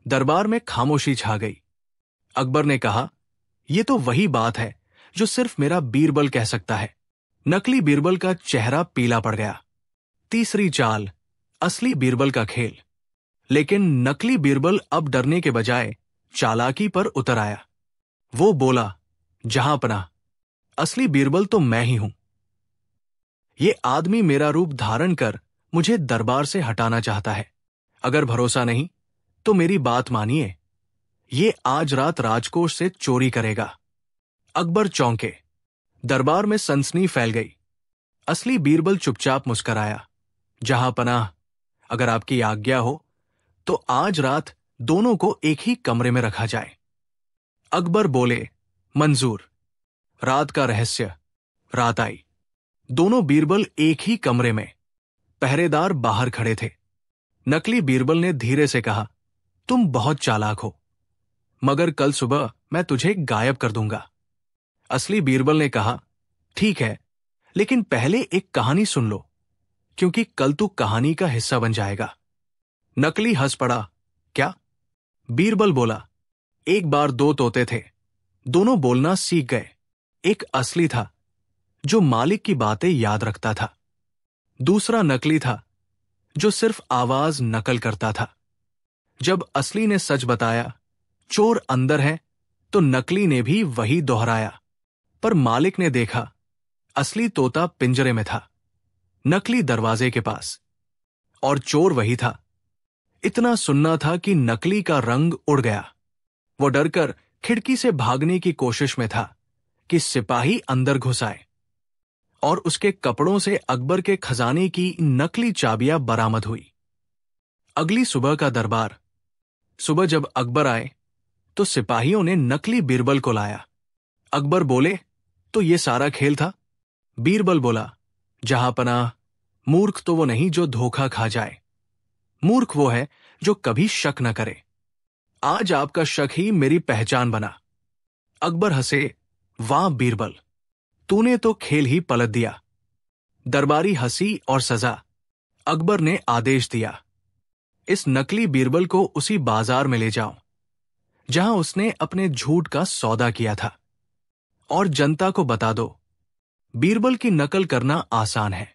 दरबार में खामोशी छा गई। अकबर ने कहा, यह तो वही बात है जो सिर्फ मेरा बीरबल कह सकता है। नकली बीरबल का चेहरा पीला पड़ गया। तीसरी चाल, असली बीरबल का खेल। लेकिन नकली बीरबल अब डरने के बजाय चालाकी पर उतर आया। वो बोला, जहांपनाह, असली बीरबल तो मैं ही हूं। ये आदमी मेरा रूप धारण कर मुझे दरबार से हटाना चाहता है। अगर भरोसा नहीं तो मेरी बात मानिए, ये आज रात राजकोष से चोरी करेगा। अकबर चौंके। दरबार में सनसनी फैल गई। असली बीरबल चुपचाप मुस्कराया। जहांपनाह, अगर आपकी आज्ञा हो तो आज रात दोनों को एक ही कमरे में रखा जाए। अकबर बोले, मंजूर। रात का रहस्य। रात आई। दोनों बीरबल एक ही कमरे में। पहरेदार बाहर खड़े थे। नकली बीरबल ने धीरे से कहा, तुम बहुत चालाक हो, मगर कल सुबह मैं तुझे गायब कर दूंगा। असली बीरबल ने कहा, ठीक है, लेकिन पहले एक कहानी सुन लो, क्योंकि कल तू कहानी का हिस्सा बन जाएगा। नकली हंस पड़ा। क्या? बीरबल बोला, एक बार दो तोते थे, दोनों बोलना सीख गए। एक असली था जो मालिक की बातें याद रखता था, दूसरा नकली था जो सिर्फ आवाज नकल करता था। जब असली ने सच बताया, चोर अंदर है, तो नकली ने भी वही दोहराया। पर मालिक ने देखा, असली तोता पिंजरे में था, नकली दरवाजे के पास, और चोर वही था। इतना सुनना था कि नकली का रंग उड़ गया। वो डरकर खिड़की से भागने की कोशिश में था कि सिपाही अंदर घुस आए और उसके कपड़ों से अकबर के खजाने की नकली चाबियां बरामद हुई। अगली सुबह का दरबार। सुबह जब अकबर आए तो सिपाहियों ने नकली बीरबल को लाया। अकबर बोले, तो ये सारा खेल था? बीरबल बोला, जहांपनाह, मूर्ख तो वो नहीं जो धोखा खा जाए, मूर्ख वो है जो कभी शक न करे। आज आपका शक ही मेरी पहचान बना। अकबर हंसे, वाह बीरबल, तूने तो खेल ही पलट दिया। दरबारी हंसी और सजा। अकबर ने आदेश दिया, इस नकली बीरबल को उसी बाजार में ले जाओ जहां उसने अपने झूठ का सौदा किया था, और जनता को बता दो, बीरबल की नकल करना आसान है,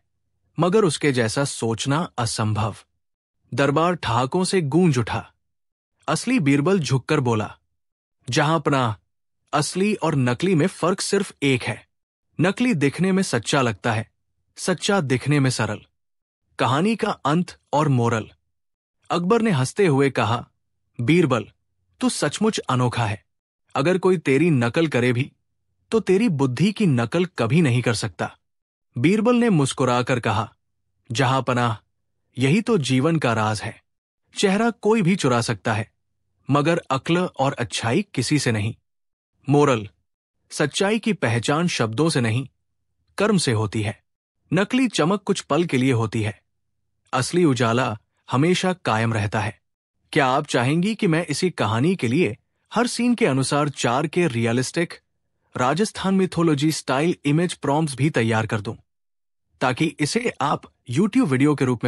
मगर उसके जैसा सोचना असंभव। दरबार ठहाकों से गूंज उठा। असली बीरबल झुककर बोला, जहांपनाह, असली और नकली में फर्क सिर्फ एक है। नकली दिखने में सच्चा लगता है, सच्चा दिखने में सरल। कहानी का अंत और मोरल। अकबर ने हंसते हुए कहा, बीरबल, तू सचमुच अनोखा है। अगर कोई तेरी नकल करे भी तो तेरी बुद्धि की नकल कभी नहीं कर सकता। बीरबल ने मुस्कुराकर कहा, जहांपनाह, यही तो जीवन का राज है। चेहरा कोई भी चुरा सकता है, मगर अक्ल और अच्छाई किसी से नहीं। मोरल, सच्चाई की पहचान शब्दों से नहीं, कर्म से होती है। नकली चमक कुछ पल के लिए होती है, असली उजाला हमेशा कायम रहता है। क्या आप चाहेंगी कि मैं इसी कहानी के लिए हर सीन के अनुसार 4 के realistic Rajasthan mythology style image prompts भी तैयार कर दूं, ताकि इसे आप YouTube वीडियो के रूप में